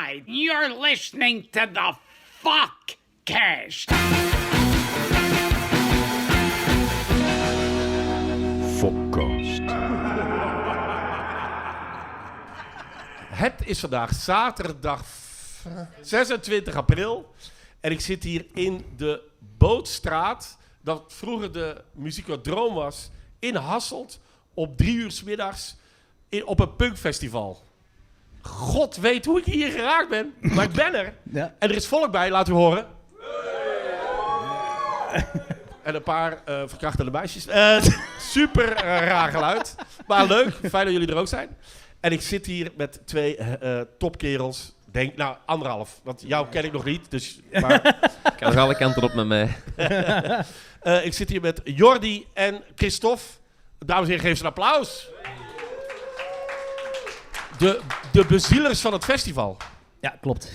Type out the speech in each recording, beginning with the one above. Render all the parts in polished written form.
right. You're listening to the Fuckcast. Fuckcast. Het is vandaag zaterdag 26 april. En ik zit hier in de Bootstraat, dat vroeger de Musicodroom was, in Hasselt, op 3 uur 's middags, op een punkfestival. God weet hoe ik hier geraakt ben, maar ik ben er. Ja. En er is volk bij, laten we horen. En een paar verkrachtende meisjes. Super raar geluid, maar leuk. Fijn dat jullie er ook zijn. En ik zit hier met 2 topkerels. Denk, nou, 1,5. Want jou ken ik nog niet. Dus, maar, Ik kan nog alle kanten op met mij. ik zit hier met Jordi en Christophe. Dames en heren, geef ze een applaus. De bezielers van het festival. Ja, klopt.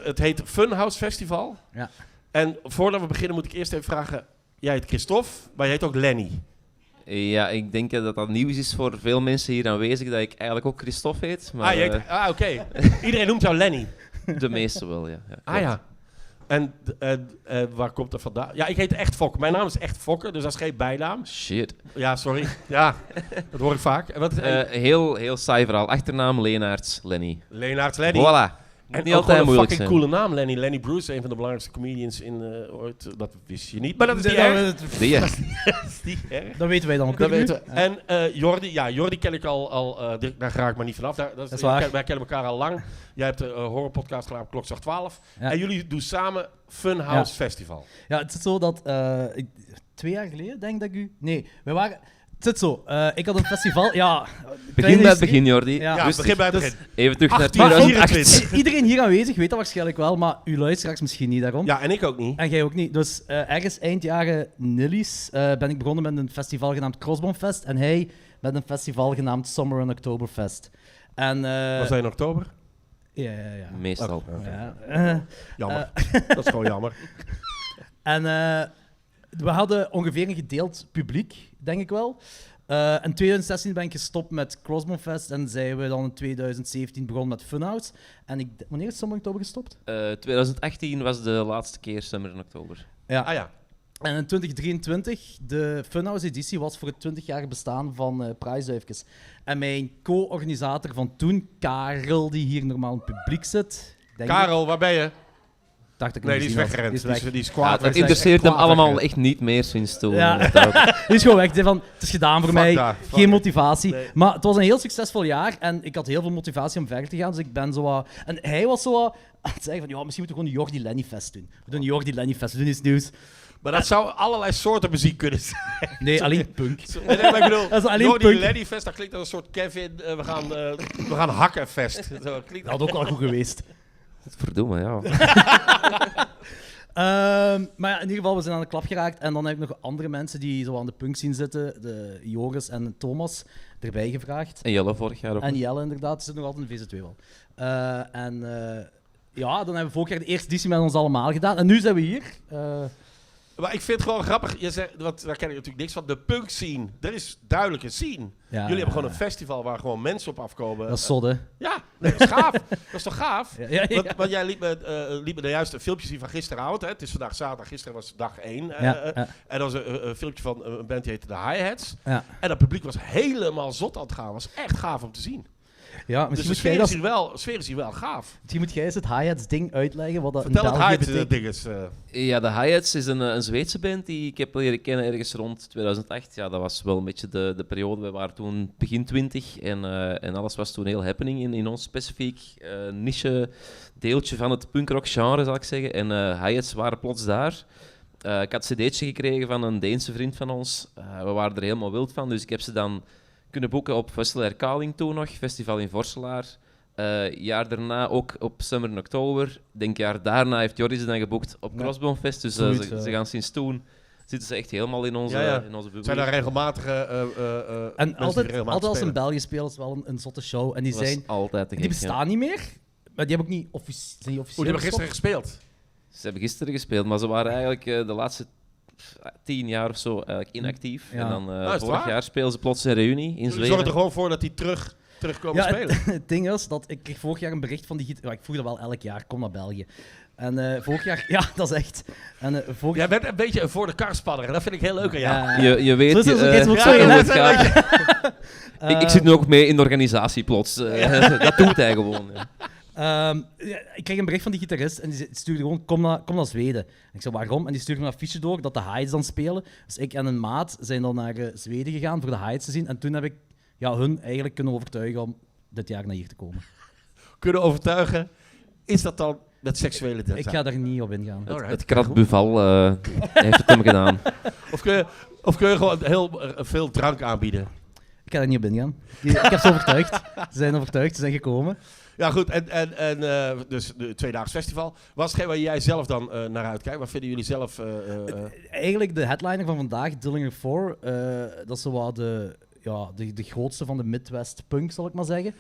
Het heet Funhouse Festival. Ja. En voordat we beginnen moet ik eerst even vragen. Jij heet Christophe, maar je heet ook Lenny. Ja, ik denk dat dat nieuws is voor veel mensen hier aanwezig, dat ik eigenlijk ook Christophe heet. Maar Oké. Iedereen noemt jou Lenny. de meeste wel, ja. Ja. En waar komt dat vandaan? Ja, ik heet echt Fokker. Mijn naam is echt Fokker, dus dat is geen bijnaam. Shit. Ja, sorry. Ja, dat hoor ik vaak. En wat, Heel saai verhaal. Achternaam Leenaerts Lenny. Leenaerts Lenny. Voilà. En Niet ook altijd gewoon een moeilijk fucking zijn. coole naam, Lenny. Lenny Bruce, een van de belangrijkste comedians in ooit. Dat wist je niet, maar dat is niet dat, erg. Die, Dat is niet erg. dat weten wij dan ook Dat weer nu. weten we. En Jordi ken ik al daar ga ik maar niet vanaf. Dat is waar. Wij kennen elkaar al lang. Jij hebt een horrorpodcast gedaan op Klokslag 12. Ja. En jullie doen samen Funhouse Festival. Ja, het is zo dat... 2 jaar geleden, denk ik dat ik u... Nee, we waren... Het zit zo. Ik had een festival... Ja, begin bij het begin, Jordi. Ja. Ja, Rustig. begin bij het Dus- begin. Even terug naar 1824. 2008. Iedereen hier aanwezig weet dat waarschijnlijk wel, maar u luisteraars misschien niet daarom. Ja, en ik ook niet. En jij ook niet. Dus ergens eind jaren Nillies ben ik begonnen met een festival genaamd Crossbonfest en hij met een festival genaamd Summer and Oktoberfest. En, Was dat in oktober? ja. Meestal. Ja. Jammer. Dat is gewoon jammer. En we hadden ongeveer een gedeeld publiek, denk ik wel. In 2016 ben ik gestopt met Crossbonfest en zijn we dan in 2017 begonnen met Funhouse. En wanneer is Summer Oktober gestopt? 2018 was de laatste keer Summer in oktober. Ja. Ah ja. En in 2023, de Funhouse-editie, was voor het 20-jarige bestaan van Prijsduifjes. En mijn co-organisator van toen, Karel, die hier normaal in het publiek zit... denk Karel, waar ben je? ik, dacht ik Nee, die is gezien had. weggerend. Die is weg. Die is Ja, kwaad. dat Die is interesseert echt hem kwaad allemaal weggerend. echt niet meer sinds toen. Ja. Die is gewoon weg. Die zei van, het is gedaan voor Fuck mij. dat, fuck Geen it. motivatie. Nee. Maar het was een heel succesvol jaar en ik had heel veel motivatie om verder te gaan. Dus ik ben zo wat... En hij was zo wat aan het zeggen van, ja, misschien moeten we gewoon een Jordi Lenny Fest doen. We doen een Jordi Lenny Fest, we doen iets nieuws. Maar dat zou allerlei soorten muziek kunnen zijn. Nee, alleen punk. Nee, maar ik bedoel, Dat is alleen Jordi punk. Lenny Fest, dat klinkt als een soort Kevin, we gaan hakken fest. Zo, klinkt Dat had ook wel goed geweest. Verdomme, ja. Maar ja, in ieder geval, we zijn aan de klap geraakt. En dan heb ik nog andere mensen die zo aan de punk zien zitten. De Joris en Thomas erbij gevraagd. En Jelle vorig jaar ook. En Jelle inderdaad, die zit nog altijd in VZ2 wel. Ja, dan hebben we vorig jaar de eerste editie met ons allemaal gedaan. En nu zijn we hier. Maar ik vind het gewoon grappig, je zegt, want daar ken ik natuurlijk niks van, de punk scene. Er is duidelijk een scene. Jullie hebben gewoon een festival waar gewoon mensen op afkomen. Dat is zot, hè? Ja, nee, dat is gaaf. Dat is toch gaaf? Ja. Want jij liet me de juiste filmpjes zien van gisteravond. Hè? Het is vandaag zaterdag, gisteren was dag 1. Ja. En dat was een filmpje van een band die heette de Hi-Hats. Ja. En dat publiek was helemaal zot aan het gaan. Was echt gaaf om te zien. Ja, Dus misschien, de moet sfeer is hier wel gaaf. jij eens het hi-hats ding uitleggen. Wat dat Vertel in het België Hi-Hats betekent. dinges. Ja, de Hi-Hats is een Zweedse band die ik heb leren kennen ergens rond 2008. Ja, dat was wel een beetje de periode. We waren toen begin 20 en alles was toen heel happening in ons specifiek niche deeltje van het punkrock genre, zal ik zeggen. En Hi-Hats waren plots daar. Ik had een cd'tje gekregen van een Deense vriend van ons. We waren er helemaal wild van, dus ik heb ze dan kunnen boeken op Festival Erkaling toen nog, festival in Vorselaar. Jaar daarna ook op Summer in Oktober. Denk jaar daarna heeft Jordi ze dan geboekt op Crossbonfest. Dus Zoiets, ze gaan sinds toen zitten ze echt helemaal in onze, Ja. in onze bubbel. Zijn daar regelmatige En mensen die altijd regelmatig als in spelen? België spelen, is wel een zotte show. En die Dat was zijn... altijd te Die gek, bestaan niet meer. Maar die hebben ook niet zijn die Hoe officieel die hebben gisteren gestopt? gespeeld. ja. Ze hebben gisteren gespeeld, maar ze waren eigenlijk de laatste 10 jaar of zo eigenlijk inactief. Ja. En dan is het vorig waar? jaar spelen ze plots een reunie in Jullie Zweden. zorgen er gewoon voor dat die terug terugkomen Ja, spelen? het ding is dat ik kreeg vorig jaar een bericht van die gitarist. Ik vroeg dat wel elk jaar, kom naar België. En vorig jaar, ja, dat is echt. En vorig Jij bent een beetje een voor de kar spanner. Dat vind ik heel leuk aan jou. Je weet... Zo is het ook eens, want ja, zo ja, net- dat zijn ik zit nu ook mee in de organisatie plots. Dat doet hij gewoon. Ja. Ja, ik kreeg een bericht van die gitarist en die stuurde gewoon, kom naar Zweden. En ik zei, waarom? En die stuurde me een affiche door dat de Heights dan spelen. Dus ik en een maat zijn dan naar Zweden gegaan voor de Heights te zien. En toen heb ik hun eigenlijk kunnen overtuigen om dit jaar naar hier te komen. Kunnen overtuigen. Is dat dan met seksuele data? Ik ga daar niet op ingaan. Alright. Het Krat Buval heeft het hem gedaan. Of kun je gewoon heel veel drank aanbieden? Ik ga daar niet op ingaan. Ik heb ze overtuigd. Ze zijn overtuigd, ze zijn gekomen. Ja, goed. En dus de tweedaags festival. Wat is hetgeen waar jij zelf dan naar uitkijkt? Wat vinden jullie zelf? Eigenlijk de headliner van vandaag, Dillinger 4, dat is zo wat de grootste van de Midwest punk, zal ik maar zeggen.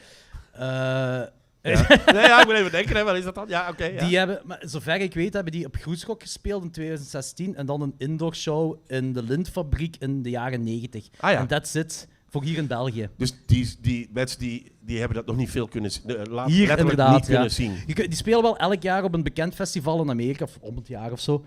Nee, ja, ik moet even denken. Hè. Wat is dat dan? Ja, oké. ja. Die hebben, maar zover ik weet, hebben die op Groeschok gespeeld in 2016 en dan een indoor show in de Lintfabriek in de jaren 90. Ah, ja. En that's it, voor hier in België. Dus die mensen die hebben dat nog niet veel kunnen zien. Hier Letterlijk inderdaad, niet ja. kunnen zien. Die spelen wel elk jaar op een bekend festival in Amerika, of om het jaar of zo.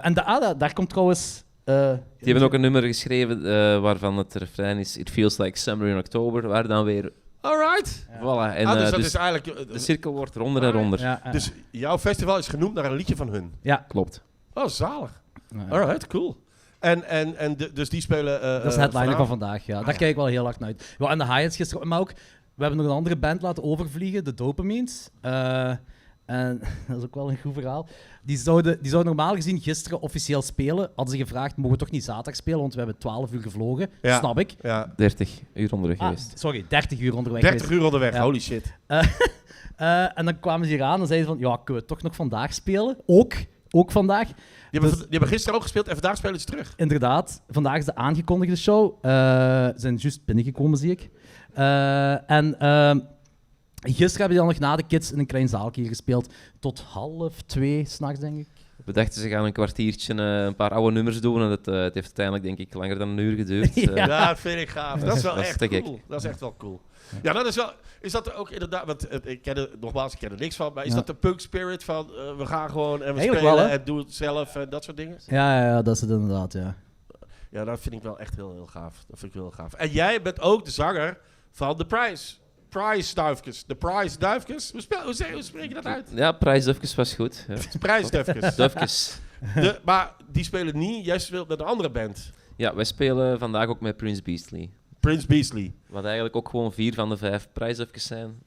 En daar komt trouwens... Die hebben ook een nummer geschreven waarvan het refrein is It Feels Like Summer in October, waar dan weer... Alright. Voilà. En, Dus dat dus is eigenlijk... de cirkel wordt ronder en ronder. Ja, Dus jouw festival is genoemd naar een liedje van hun. ja. Klopt. Oh, zalig. Ja. Alright, cool. Dus die spelen... Dat is de headliner van vandaag, ja. Daar kijk ik wel heel hard naar uit. Ja, en de Hi-Hats gisteren, maar ook... We hebben nog een andere band laten overvliegen, de Dopamines. En dat is ook wel een goed verhaal. Die zouden normaal gezien gisteren officieel spelen. Hadden ze gevraagd, mogen we toch niet zaterdag spelen, want we hebben 12 uur gevlogen. Ja. Snap ik. Ja, 30 uur onderweg geweest. Sorry, 30 uur onderweg 30 uur onderweg. Ja. Holy shit. En dan kwamen ze hier aan en zeiden ze van, ja, kunnen we toch nog vandaag spelen? Ook vandaag. Die hebben gisteren ook gespeeld en vandaag spelen ze terug. Inderdaad, vandaag is de aangekondigde show. Ze zijn juist binnengekomen, zie ik. Gisteren hebben die dan nog na de kids in een klein zaaltje hier gespeeld. Tot 1:30 s'nachts, denk ik. We dachten, ze gaan een kwartiertje een paar oude nummers doen en het heeft uiteindelijk denk ik langer dan een uur geduurd. Ja. Ja, dat vind ik gaaf. Dat is wel Dat is echt te gek. cool. Dat is echt wel cool. Ja, dat is wel... Is dat ook inderdaad... Want ik ken er niks van, maar is Ja. dat de punk spirit van we gaan gewoon en we Eigenlijk spelen wel, hè? en doen het zelf en dat soort dingen? Ja, dat is het inderdaad, ja. Ja, dat vind ik wel echt heel, heel gaaf. Dat vind ik heel gaaf. En jij bent ook de zanger van The Prize. Prize-duifjes. De Prize-duifjes. Hoe spreek je dat uit? Ja, Prijsdufkes was goed. Ja. Prijsduifjes. Dufkes. Maar die spelen niet. Jij speelt met een andere band. Ja, wij spelen vandaag ook met Prince Beastly. Prince Beastly. Wat eigenlijk ook gewoon 4 van de 5 prijsdufkes zijn.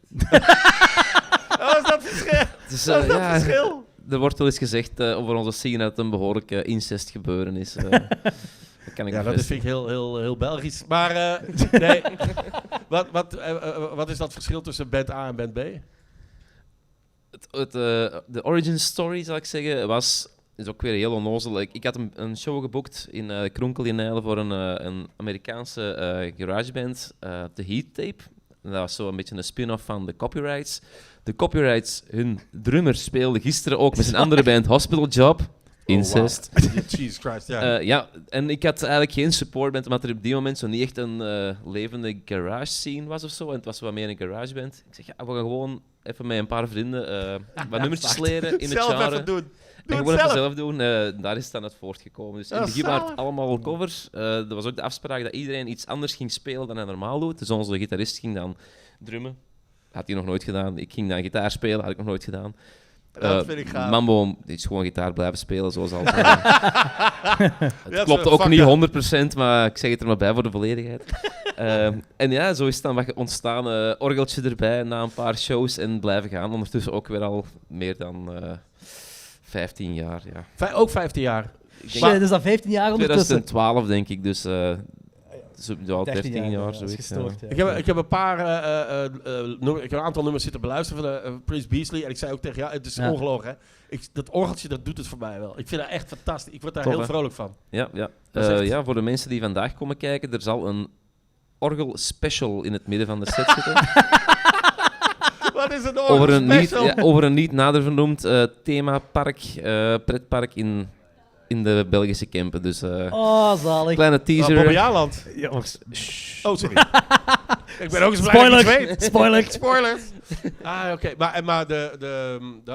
Wat is dat verschil? Dus, Wat is dat ja, verschil? er wordt wel eens gezegd over onze scene dat het een behoorlijk incest gebeuren is. Dat kan ik Ja, dat bevestigen. vind ik heel Belgisch. Maar nee. Wat is dat verschil tussen band A en band B? De origin story, zal ik zeggen, is ook weer heel onnozel. Ik had een show geboekt in Kronkel in Nijlen voor een Amerikaanse garageband, The Heat Tape. En dat was zo een beetje een spin-off van The Copyrights. The Copyrights, hun drummer speelde gisteren ook met zijn andere band Hospital Job. Incest. Oh, wow. Jesus Christ, ja. Ja, en ik had eigenlijk geen supportband, omdat er op die moment zo niet echt een levende garage scene was of zo. En het was wat meer een garageband. Ik zeg, ja, we gaan gewoon even met een paar vrienden wat nummertjes leren in het Zelf genre. even doen. En Doe gewoon het even zelf. zelf doen. Daar is het dan uit voortgekomen. Dus in het Ja, begin waren het zalig. allemaal covers. Er was ook de afspraak dat iedereen iets anders ging spelen dan hij normaal doet. Dus onze gitarist ging dan drummen. Had hij nog nooit gedaan. Ik ging dan gitaar spelen. Had ik nog nooit gedaan. Dat vind ik gaaf. Mambo is gewoon gitaar blijven spelen, zoals altijd. Ja, Het klopt ook niet 100%, maar ik zeg het er maar bij voor de volledigheid. En ja, zo is het dan wat ontstaan. Orgeltje erbij na een paar shows en blijven gaan. Ondertussen ook weer al meer dan 15 jaar. Ja. Ook 15 jaar. Ik Shit, denk is dat 15 jaar ondertussen? 2012 denk ik, dus ja, 13 jaar. dat is Zoiets, gestoord, ja. ja. Ik heb een paar ik heb een aantal nummers zitten beluisteren van Prince Beastly. En ik zei ook tegen jou, het is Ja. ongelogen, hè. Dat orgeltje, dat doet het voor mij wel. Ik vind dat echt fantastisch. Ik word daar Tof, heel hè? vrolijk van. Ja. Dat is echt- Ja, voor de mensen die vandaag komen kijken, er zal een orgel-special in het midden van de set zitten. Wat is een Over een niet nader vernoemd themapark, pretpark in de Belgische Kempen. Dus Oh, zalig. kleine teaser. Bobbejaanland. Ja, Oh, sorry. Ik ben ook eens blij dat ik iets weet. Spoiler! Spoilers. Oké. Maar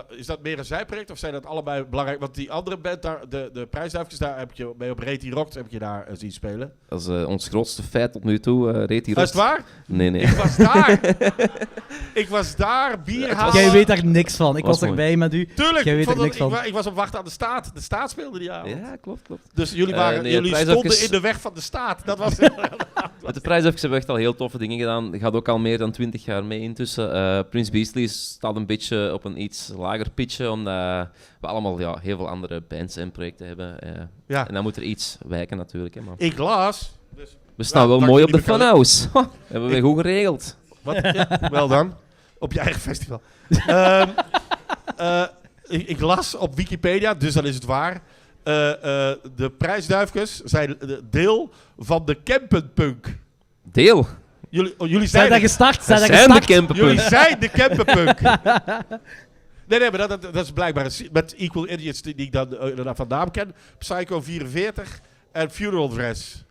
is dat meer een zijproject of zijn dat allebei belangrijk? Want die andere band, daar, de prijsduifjes, daar heb je bij op Reti Rockt heb je daar zien spelen. Dat is ons grootste feit tot nu toe. Reti Is Rockt. het waar? Nee. Ik was daar. Ik was daar, bier halen. Jij weet daar niks van. Ik Was was erbij met u. Tuurlijk, Jij weet er niks van. ik was op wacht aan de staat. De staat speelde die avond. Ja, klopt. Dus jullie, Nee, jullie het stonden prijsduifjes- in de weg van de staat. Dat was Met de prijsduifjes hebben we echt al heel toffe dingen gedaan. Het gaat ook al meer dan 20 jaar mee intussen. Prince Beastly staat een beetje op een iets lager pitje, omdat we allemaal heel veel andere bands en projecten hebben. Ja. En dan moet er iets wijken natuurlijk. Hè, maar Ik las. we staan Ja, wel dank mooi op de jullie Funhouse. Hebben we goed geregeld. Wat? Ja, wel dan. Op je eigen festival. Ik las op Wikipedia, dus dan is het waar. De prijsduifjes zijn deel van de Kempenpunk. Deel. Jullie Zijn zijn daar gestart? Zijn daar Zijn de gestart? Jullie Kempenpunk. zijn de Kempenpunk. Nee, maar dat is blijkbaar met Equal Idiots die ik dan van naam ken. Psycho 44 en Funeral Dress.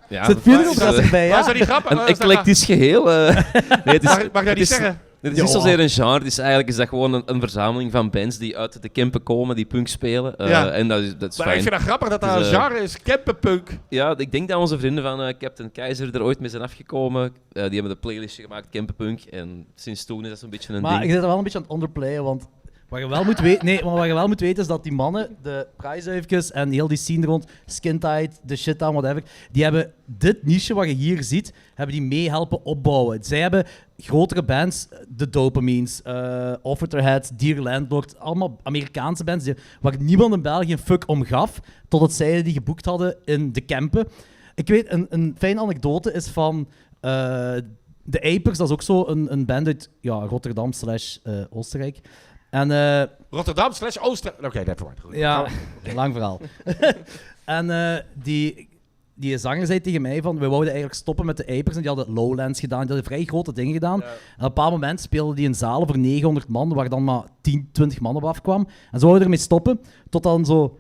Ja, Zit dat Funeral is, Dress erbij, Waar ja? zijn die grappen? een eclectisch geheel. Nee, het is, Mag ik dat het niet is- zeggen? Het is niet zozeer een genre, eigenlijk is dat gewoon een verzameling van bands die uit de Kempen komen, die punk spelen. Ja. En dat is Maar ik fijn. vind het grappig dat dat Het een is, genre is. Kempenpunk. Ja, ik denk dat onze vrienden van Captain Keizer er ooit mee zijn afgekomen. Die hebben de playlistje gemaakt, Kempenpunk. En sinds toen is dat zo'n beetje een Maar je ding. zit er wel een beetje aan het underplayen, want wat je wel moet weten, wat je wel moet weten is dat die mannen, de prijsduifjes en heel die scene rond, Skintight, The Shittown, whatever, die hebben dit niche wat je hier ziet, hebben die mee helpen opbouwen. Zij hebben grotere bands, de Dopamines, Offerterhead, Dear Landlord, allemaal Amerikaanse bands waar niemand in België een fuck om gaf, totdat zij die geboekt hadden in de Kempen. Ik weet, een fijne anekdote is van de Apers, dat is ook zo een band uit Rotterdam / Oostenrijk. En Rotterdam / Oostenrijk. Oké, dat wordt goed. ja, lang verhaal. En die zanger zei tegen mij van, we wouden eigenlijk stoppen met de Apers en die hadden Lowlands gedaan, die hadden vrij grote dingen gedaan. Ja. En op een bepaald moment speelden die in zalen voor 900 man, waar dan maar 10, 20 man op afkwam. En zo wouden we ermee stoppen, tot dan zo...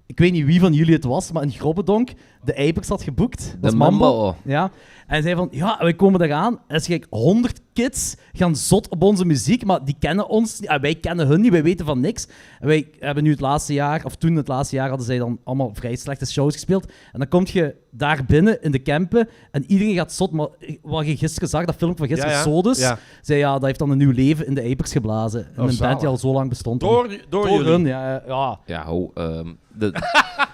Ik weet niet wie van jullie het was, maar in Grobbedonk de Apers had geboekt. Dat is Mambo. Ja. En hij zei van, ja, wij komen eraan. En ze gelijk 100 kids gaan zot op onze muziek, maar die kennen ons niet. Wij kennen hun niet, wij weten van niks. En wij hebben nu het laatste jaar, of toen het laatste jaar, hadden zij dan allemaal vrij slechte shows gespeeld. En dan kom je daar binnen in de Kempen en iedereen gaat zot. Maar wat je gisteren zag, dat filmpje van gisteren, Sodes, Ja. zei dat heeft dan een nieuw leven in de Apers geblazen. In een band zalig. die al zo lang bestond. Door jullie. hun, ja. Ja,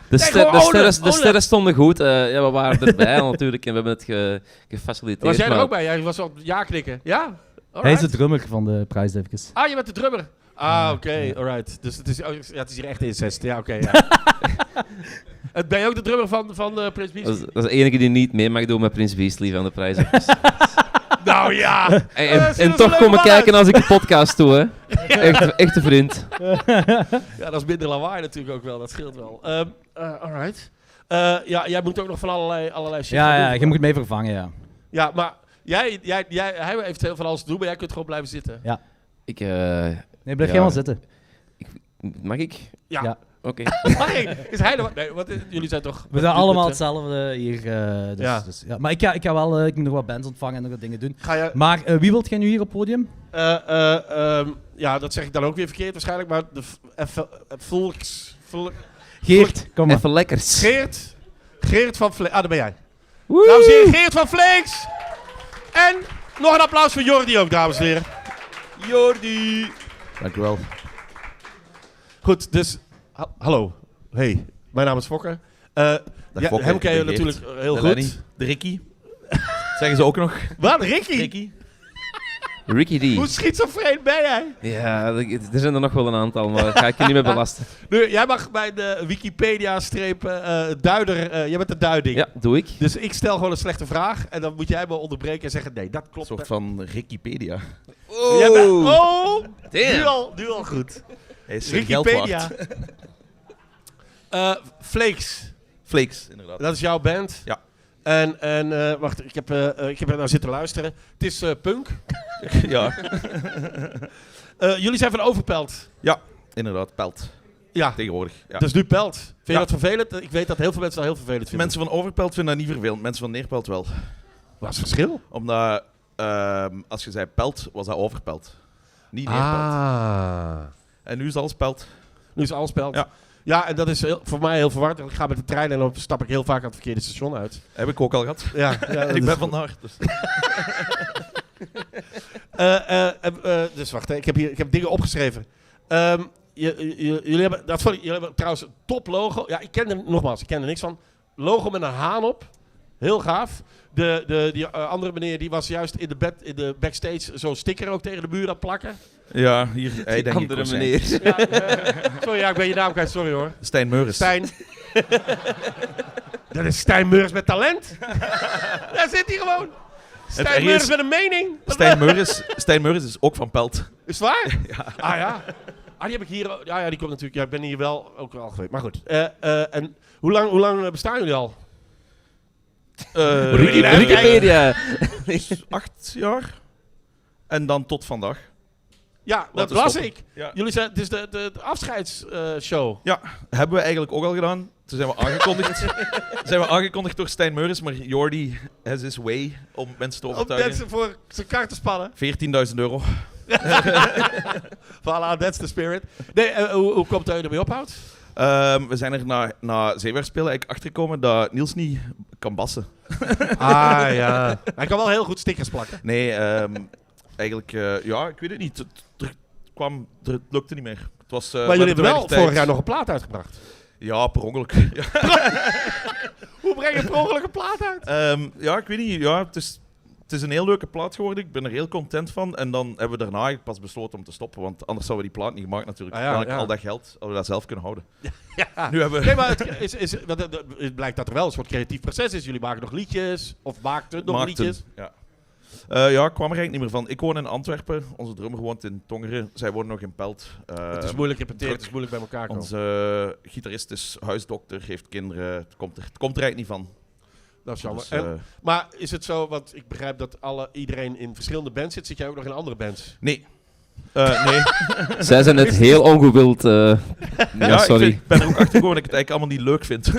de gewoon sterren stonden goed. We waren erbij natuurlijk en we hebben het gefaciliteerd. Was jij er maar- ook bij? Jij was op ja knikken. Ja? Hij is de Alright. drummer van de prijsduifjes. Ah, je bent de drummer. Oké, alright. Dus het is hier echt incest. Ja, oké. Ja. Ben je ook de drummer van Prince Beastly? Dat is de enige die niet mee mag doen met Prince Beastly van de prijzen. Nou ja! En toch komen kijken als ik de podcast doe, hè. Echte vriend. Ja, dat is minder lawaai natuurlijk ook wel. Dat scheelt wel. Alright. Ja, jij moet ook nog van allerlei shit gaan Ja, doen. je moet mij vervangen, ja. Ja, maar hij heeft heel van alles te doen, maar jij kunt gewoon blijven zitten. Ik, Nee, blijf Ja. jij maar zitten. mag ik? Ja. Ja. Oké. Is hij er wat? Nee, want jullie zijn toch... We zijn allemaal hetzelfde hier. Ja. Dus, ja. Maar ik ga wel ik moet nog wat bands ontvangen en nog wat dingen doen. Ga je... Maar wie wilt jij nu hier op het podium? Ja, dat zeg ik dan ook weer verkeerd waarschijnlijk, maar de Geert, kom maar. Even lekkers. Geert van Fleeks. Daar ben jij. Dames en heren, Geert van Fleeks. En nog een applaus voor Jordi ook, dames en heren. Jordi. Dank u wel. Goed, dus... hallo. Hey, mijn naam is Fokker. Fokker, Hem ken je ik ben natuurlijk heel De goed. Lenny, de Ricky. Zeggen ze ook nog. Wat, Ricky? Ricky. Ricky Hoe D. schizofreen ben jij? Ja, er zijn er nog wel een aantal, maar daar ga ik je niet mee belasten. Nu, jij mag bij de Wikipedia-duider... jij bent de duiding. Ja, doe ik. Dus ik stel gewoon een slechte vraag en dan moet jij me onderbreken en zeggen nee, dat Een klopt. soort van Rickypedia. Jij bent, oh, Damn. nu al goed. Hij is zijn geld Wikipedia. waard. Flakes, Flakes, inderdaad. dat is jouw band. Ja. En wacht, ik heb er nou zitten luisteren. Het is punk. Ja, Jullie zijn van Overpelt. inderdaad. Pelt. Ja, Tegenwoordig. Ja. dus nu Pelt. Vind je Ja. dat vervelend? Ik weet dat heel veel mensen dat heel vervelend vinden. Mensen van Overpelt vinden dat niet vervelend. Mensen van Neerpelt wel. Wat is het verschil? Omdat als je zei pelt, was dat overpelt. Niet neerpelt. En nu is alles pelt. Nu is alles pelt. Ja. Ja, en dat is voor mij heel verwarrend. Ik ga met de trein en dan stap ik heel vaak aan het verkeerde station uit. Heb ik ook al gehad. Ja, En ik ben vandaag. Dus. Dus wacht, hè. Ik heb dingen opgeschreven. Jullie hebben trouwens een top logo. Ja, ik ken er niks van. Logo met een haan op. Heel gaaf. Die andere meneer die was juist in de backstage zo'n sticker ook tegen de muur aan het plakken. Ja, hier, hij denk Andere ik zijn. meneer. Ja, sorry, ik ben je naam kwijt. Sorry hoor. Stijn Meuris. Stijn. Dat is Stijn Meuris met talent. Daar zit hij gewoon. Stijn erg Meuris is- met een mening. Stijn Meuris is ook van pelt. Is het waar? Ja. Ah ja. Die heb ik hier. Ja, die komt natuurlijk. Ja, ik ben hier wel ook wel geweest. Maar goed. En hoe lang bestaan jullie al? Wikipedia. 8 jaar. En dan tot vandaag. Ja, dat te was stoppen. ik. Ja. Jullie zijn, het is de afscheidsshow. Ja, hebben we eigenlijk ook al gedaan. Toen zijn we aangekondigd door Stijn Meuris, maar Jordi has his way om mensen te Om overtuigen. mensen voor zijn kaart te spannen. €14.000. Voilà, that's the spirit. Nee, hoe komt het ermee ophoudt? We zijn er na Zeewerspelen eigenlijk achtergekomen dat Niels niet kan bassen. Ah ja. Hij kan wel heel goed stickers plakken. Nee, eigenlijk, ja, ik weet het niet. Het lukte niet meer. Het was, Maar jullie hebben wel vorig jaar nog een plaat uitgebracht. Ja, per ongeluk. Ja. Hoe breng je per ongeluk een plaat uit? Ja, ik weet niet. Ja, het is een heel leuke plaat geworden. Ik ben er heel content van. En dan hebben we daarna pas besloten om te stoppen. Want anders zouden we die plaat niet gemaakt natuurlijk. Ah, ja, Dan ja. al dat geld, hadden we dat zelf kunnen houden. Ja. Nu hebben we... Nee, maar het blijkt dat er wel een soort creatief proces is. Jullie maken nog liedjes, of maakten nog liedjes. Ja. Ja, ik kwam er eigenlijk niet meer van. Ik woon in Antwerpen. Onze drummer woont in Tongeren. Zij wonen nog in Pelt. Het is moeilijk repeteren, het is moeilijk bij elkaar komen. Onze gitarist is huisdokter, heeft kinderen. Het komt er eigenlijk niet van. Dat is jammer. Dus, Maar is het zo, want ik begrijp dat iedereen in verschillende bands zit. Zit jij ook nog in andere bands? nee. Nee. Zij zijn het heel ongewild. Ja, sorry. Ik ben er ook achter gekomen dat ik het eigenlijk allemaal niet leuk vind.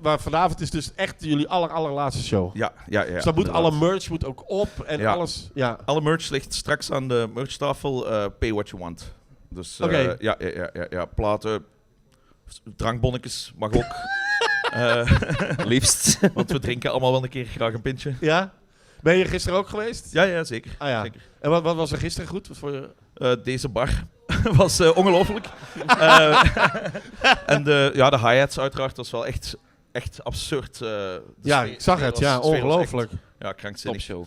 Maar vanavond is dus echt jullie allerlaatste show. Ja. Dus dan moet alle merch moet ook op en Ja. alles. Ja. Alle merch ligt straks aan de merchtafel. Pay what you want. Dus Oké. ja. Platen, drankbonnetjes mag ook. Liefst. Want we drinken allemaal wel een keer graag een pintje. Ja? Ben je gisteren ook geweest? Ja, zeker. Ah ja. Zeker. En wat was er gisteren goed? Wat voor je... Deze bar was ongelooflijk. En de hi-hats uiteraard was wel echt absurd. Ja, ik zag het. Ja, ongelooflijk. Ja, krankzinnig. Topshow.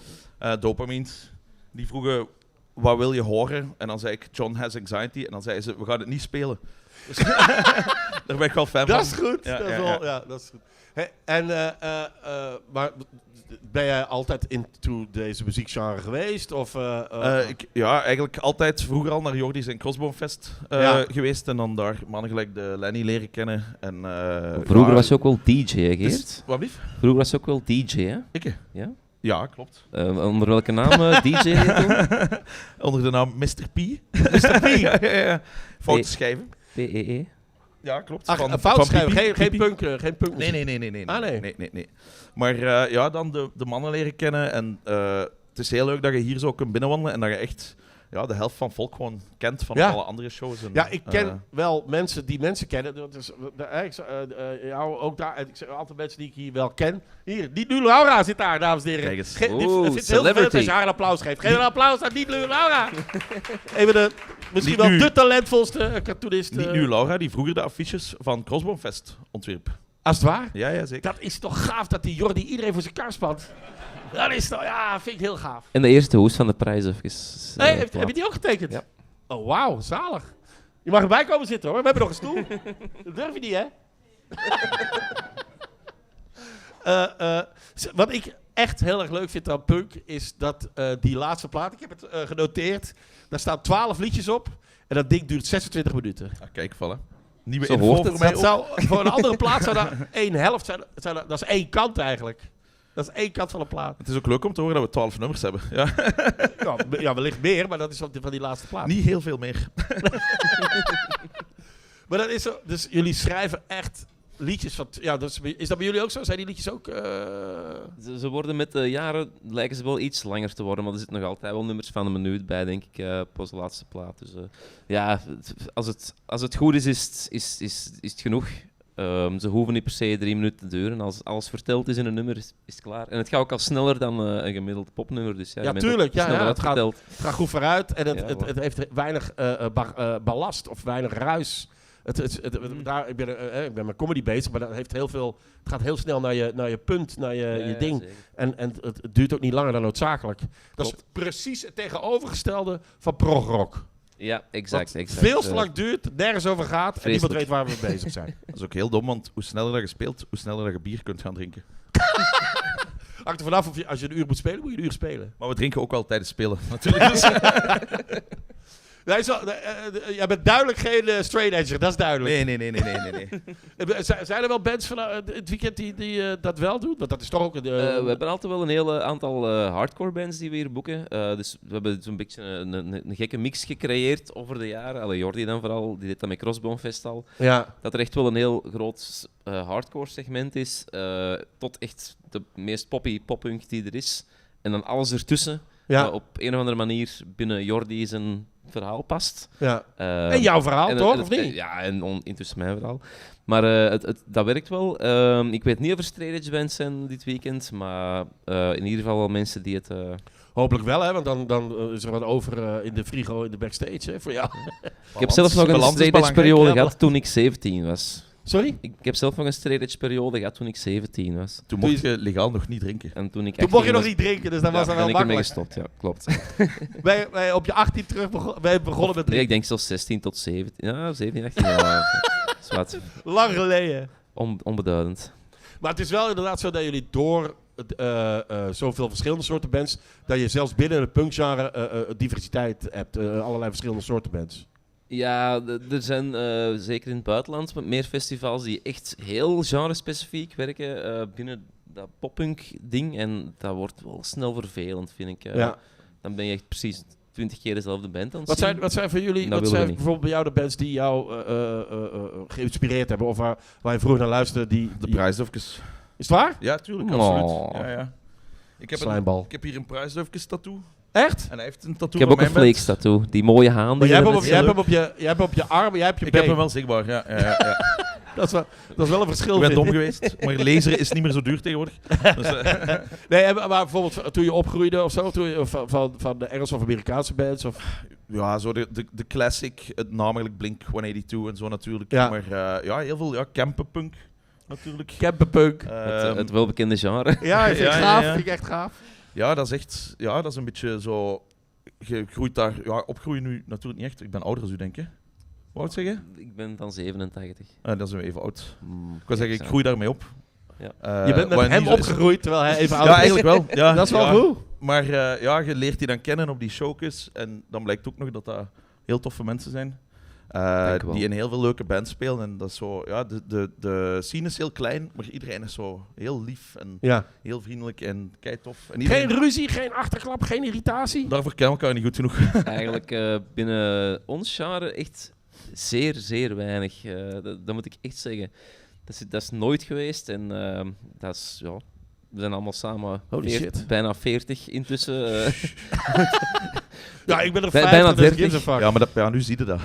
Dopamines, die vroegen, wat wil je horen? En dan zei ik, John has anxiety. En dan zei ze, we gaan het niet spelen. Dus daar ben ik wel fan van. Dat is goed. Ja, dat is ja, wel, ja, dat is goed. Maar ben jij altijd into deze muziekgenre geweest? Of, Eigenlijk altijd vroeger al naar Jordi's en Crossbone Fest Ja. geweest. En dan daar mannen gelijk de Lenny leren kennen. En, Vroeger was je ook wel DJ, hè, Geert? Dus, wat lief? Vroeger was je ook wel DJ, hè? Ik? Ja? Ja, klopt. Onder welke naam DJ je toen? Onder de naam Mr. P. Mr. P? ja. Foute schijven. PEE? Ja, klopt. een fout schrijven, Pipi. geen punk. Geen punk Nee. Ah, nee. Nee. Maar dan de mannen leren kennen. En het is heel leuk dat je hier zo kunt binnenwandelen en dat je echt de helft van volk gewoon kent van Ja. alle andere shows. En, Ja, ik ken wel mensen die mensen kennen. Dat is, jou ook daar. Ik zeg altijd mensen die ik hier wel ken. Hier, Niet-Nu Laura zit daar, dames en heren. Kijk eens. Ik vind het heel Oeh, vervelend als celebrity. je haar een applaus geeft. Geef een applaus aan Niet-Nu Laura. Even misschien wel Niet-Nu. de talentvolste cartoonist. Niet nu Laura, die vroeger de affiches van Crossbone Fest ontwierp. Als het waar? Ja, zeker. Dat is toch gaaf dat die Jordi iedereen voor zijn kar spant. Dat is toch, ja, vind ik heel gaaf. En de eerste hoest van de prijs even. Hey, heb je die ook getekend? Ja. Oh, wauw, zalig. Je mag erbij komen zitten hoor, we hebben nog een stoel. Dat durf je niet, hè? Wat ik echt heel erg leuk vind aan punk, is dat die laatste plaat, ik heb het genoteerd, daar staan 12 liedjes op en dat ding duurt 26 minuten. Ah, kijk, vallen. Nieuwe Zo info hoort het. voor mij Dat ook. zou, voor een andere plaat zou dat één helft zijn, dat is één kant eigenlijk. Dat is één kant van een plaat. Het is ook leuk om te horen dat we 12 nummers hebben. Ja. Ja, wellicht meer, maar dat is van die laatste plaat. Niet heel veel meer. Maar dat is zo, dus jullie schrijven echt liedjes van... Ja, is dat bij jullie ook zo? Zijn die liedjes ook... Ze worden met de jaren, lijken ze wel iets langer te worden, maar er zitten nog altijd wel nummers van een minuut bij, denk ik, op onze laatste plaat. Dus ja, als het goed is het genoeg. Ze hoeven niet per se 3 minuten te duren. Als alles verteld is in een nummer, is het klaar. En het gaat ook al sneller dan een gemiddeld popnummer. Dus ja, tuurlijk. Sneller Het uitverteld. gaat goed vooruit en Ja, het heeft weinig ballast of weinig ruis. Ik ben met comedy bezig, maar dat heeft heel veel... Het gaat heel snel naar je punt, naar je ding. Zeker. En het duurt ook niet langer dan noodzakelijk. Dat is Klopt. precies het tegenovergestelde van progrock. Ja, exact. Veel te lang duurt, nergens over gaat en niemand Vreselijk. weet waar we mee bezig zijn. Dat is ook heel dom, want hoe sneller dat je speelt, hoe sneller dat je bier kunt gaan drinken. Hangt er vanaf of als je een uur moet spelen, moet je een uur spelen. Maar we drinken ook wel tijdens spelen, natuurlijk. Dus- Jij bent duidelijk geen straight edger, dat is duidelijk. Nee. Zijn er wel bands van het weekend die dat wel doen? Want dat is toch ook... We hebben altijd wel een heel aantal hardcore bands die we hier boeken. Dus we hebben zo'n beetje een gekke mix gecreëerd over de jaren. Allee, Jordi dan vooral, die deed dat met Crossbone Fest al. Ja. Dat er echt wel een heel groot hardcore segment is. Tot echt de meest poppy poppunk die er is. En dan alles ertussen. Ja. Op een of andere manier binnen Jordi zijn verhaal past. Ja. En jouw verhaal, en toch? Of niet? Ja, en intussen mijn verhaal. Maar dat werkt wel. Ik weet niet of er straight edge bands zijn dit weekend, maar in ieder geval wel mensen die het... Hopelijk wel, hè? Want dan is er wat over in de frigo, in de backstage, hè, voor jou. Ik heb zelf nog een balans is straight edge periode belangrijk, gehad toen ik 17 was. Sorry? Ik heb zelf nog een straight edge periode gehad toen ik 17 was. Toen mocht je legaal nog niet drinken. En toen ik Toen mocht je 18 nog was, niet drinken, dus dat was dan ben wel ik ermee makkelijk. gestopt, ja, klopt. Wij op je 18 terug wij begonnen met Nee, drinken. ik denk zelfs 16 tot 17. Ja, 17, 18 jaar. Zwart. Lang geleden. Onbeduidend. Maar het is wel inderdaad zo dat jullie door zoveel verschillende soorten bands, dat je zelfs binnen het punkgenre diversiteit hebt. Allerlei verschillende soorten bands. Ja, er zijn zeker in het buitenland meer festivals die echt heel genre-specifiek werken binnen dat poppunk-ding. En dat wordt wel snel vervelend, vind ik. Ja. Dan ben je echt precies 20 keer dezelfde band aan het Wat zien. zijn voor jullie, Dat wat willen zijn we niet. bijvoorbeeld bij jou de bands die jou geïnspireerd hebben? Of waar je vroeger naar luisterde? De prijsdufjes. Is het waar? Ja, tuurlijk, Oh. absoluut. Ja. Ik heb, Slijmbal. ik heb hier een prijsdufjes tattoo. Echt? En hij heeft een tattoo Ik heb ook van een mijn band. Flakes tattoo. Die mooie haan. Maar die jij er hebt net- hem op je arm, jij hebt je Ik been. heb hem wel zichtbaar, ja. Dat is wel een verschil. Ik ben vind dom ik. geweest, maar laseren is niet meer zo duur tegenwoordig. Dus, Nee, maar bijvoorbeeld toen je opgroeide of zo, van de Engelse of Amerikaanse bands? Of... ja, zo de classic, het namelijk Blink-182 en zo natuurlijk. Ja. Maar ja, heel veel camperpunk natuurlijk. Camperpunk. Het welbekende genre. Ja, vind ik ja, gaaf. ja. Vind ik echt gaaf. Ja, dat is echt, ja, dat is een beetje zo, je groeit daar, ja, opgroeien nu natuurlijk niet echt. Ik ben ouder als u, denk je. Hoe oud zeg je? Ik ben dan 87. Dat is even oud. Mm, Ik wil zeggen, ik groei daarmee op. Ja. Je bent met wat hem niet zo is. opgegroeid terwijl hij even oud Ja, is. eigenlijk wel. Ja, Dat is wel ja. goed. Maar ja, je leert die dan kennen op die showcase. En dan blijkt ook nog dat dat heel toffe mensen zijn. Dank u wel. Die in heel veel leuke bands spelen. En dat is zo, ja, de scene is heel klein, maar iedereen is zo heel lief en Ja. heel vriendelijk en keitof. En iedereen, Geen ruzie, geen achterklap, geen irritatie. daarvoor kennen we elkaar niet goed genoeg. Eigenlijk binnen ons genre echt zeer, zeer weinig. Dat moet ik echt zeggen. Dat is nooit geweest. En dat is, ja, we zijn allemaal samen Holy shit. bijna 40 intussen. Ja, ik ben er Bijna 50, dus 30. gives a fuck. Ja, maar ja, nu zie je dat.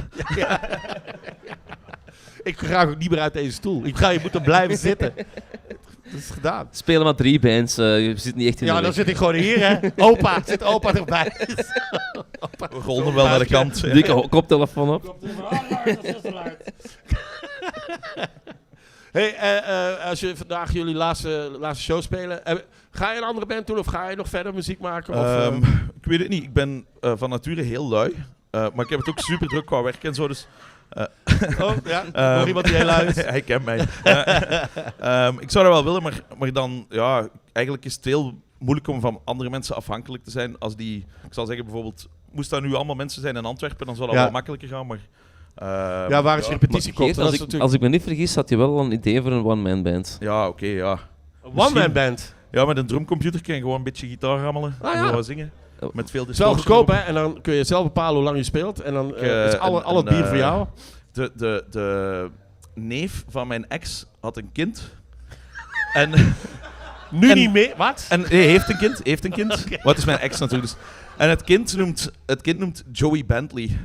Ik raak ook niet meer uit deze stoel. Je moet er blijven zitten. Dat is gedaan. Spelen maar 3 bands. Je zit niet echt in Ja, de dan weg. zit ik gewoon hier, hè. Opa, zit opa erbij. We rollen wel naar de kant. Dikke koptelefoon op. Hey, als je vandaag jullie laatste show spelen, ga je een andere band doen of ga je nog verder muziek maken? Of, Ik weet het niet. Ik ben van nature heel lui. Maar ik heb het ook super druk qua werk en zo. Dus oh, ja, nog iemand die heel luid is. hij kent mij. Ik zou dat wel willen, maar dan, ja, eigenlijk is het heel moeilijk om van andere mensen afhankelijk te zijn. Als die, ik zal zeggen bijvoorbeeld, moest dat nu allemaal mensen zijn in Antwerpen, dan zou dat Ja. wel makkelijker gaan. Maar, Ja, waar is je repetitie komt? Geert, als ik me niet vergis, had je wel een idee voor een one-man band. Ja, oké, ja. One-man band. Ja, met een drumcomputer kan je gewoon een beetje gitaar rammelen Ah, en ja. zo wat zingen. Met veel Het is wel distortion goedkoop, erop. hè? En dan kun je zelf bepalen hoe lang je speelt. En dan is al en- het bier en, voor jou. neef van mijn ex had een kind. En... Nu En- niet meer. Wat? En nee, heeft een kind. Wat is mijn ex natuurlijk. Dus. En het kind noemt Joey Bentley.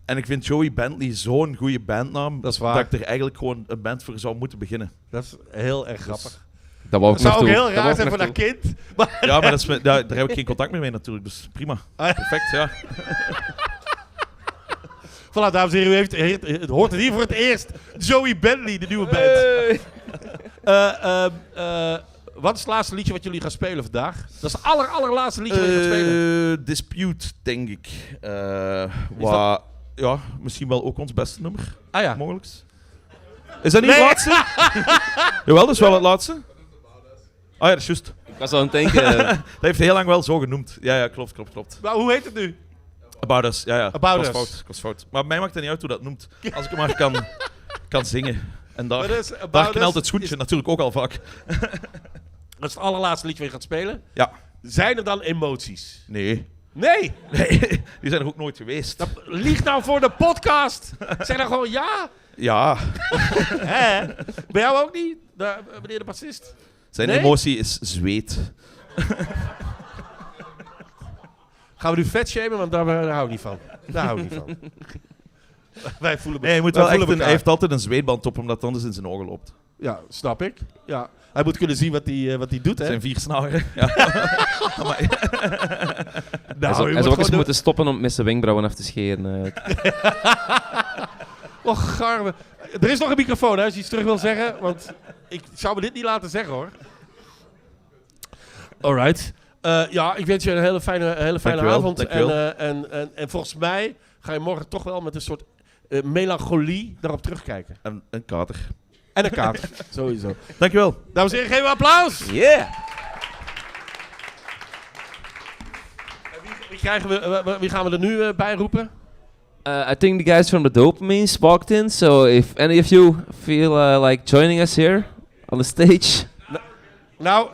En ik vind Joey Bentley zo'n goede bandnaam, Dat is waar. dat ik er eigenlijk gewoon een band voor zou moeten beginnen. Dat is heel erg grappig. Dat wou Het ik zou ook naartoe. heel Dat wou raar ik zijn voor dat naartoe. kind. Maar Ja, maar daar heb ik geen contact meer mee natuurlijk, dus prima. Perfect, ja. voilà, dames en heren, u het hoort het hier voor het eerst. Joey Bentley, de nieuwe band. Wat is het laatste liedje wat jullie gaan spelen vandaag? Dat is het allerlaatste liedje wat je gaat spelen. Dispute, denk ik. dat- Ja, misschien wel ook ons beste nummer, Ah ja. mogelijk. Is dat niet Nee. het laatste? Jawel, dat is wel het laatste. Ah ja, dat is juist. Ik was aan het denken... Dat heeft hij heel lang wel zo genoemd. Ja, klopt. Maar hoe heet het nu? About Us, ja. About Ik Us. was fout. Maar mij maakt het niet uit hoe dat noemt. Als ik maar kan zingen. En Maar daar, dus, About daar Us knelt het schoentje natuurlijk ook al vaak. Dat is het allerlaatste liedje wat je gaat spelen. Ja. Zijn er dan emoties? Nee. Nee! Die zijn er ook nooit geweest. Lieg nou voor de podcast! Zeg dan gewoon ja! Ja, Hè? Bij jou ook niet? Meneer de bassist? zijn Nee? emotie is zweet. Gaan we nu vet shamen? Want daar hou ik niet van. Daar hou ik niet van. Wij voelen Nee, hij, moet wij wel echt voelen hij heeft altijd een zweetband op, omdat het anders in zijn ogen loopt. Ja, snap ik. Ja. Hij moet kunnen zien wat hij doet, hè? Het zijn 4 snaren. Ja. Nou, Hij zou ook eens moeten stoppen om met zijn wenkbrauwen af te scheren. Och, garme. Er is nog een microfoon, hè, als je iets terug wil zeggen. Want ik zou me dit niet laten zeggen, hoor. Alright. Ja, ik wens je een hele fijne Dankjewel, avond. dankjewel. En volgens mij ga je morgen toch wel met een soort melancholie daarop terugkijken. En een kater. En een kaart, sowieso. Dankjewel. Dames en heren, geef een applaus. Yeah! Wie gaan we er nu bij roepen? I think the guys from the Dopamines walked in, so if any of you feel like joining us here on the stage... Nou,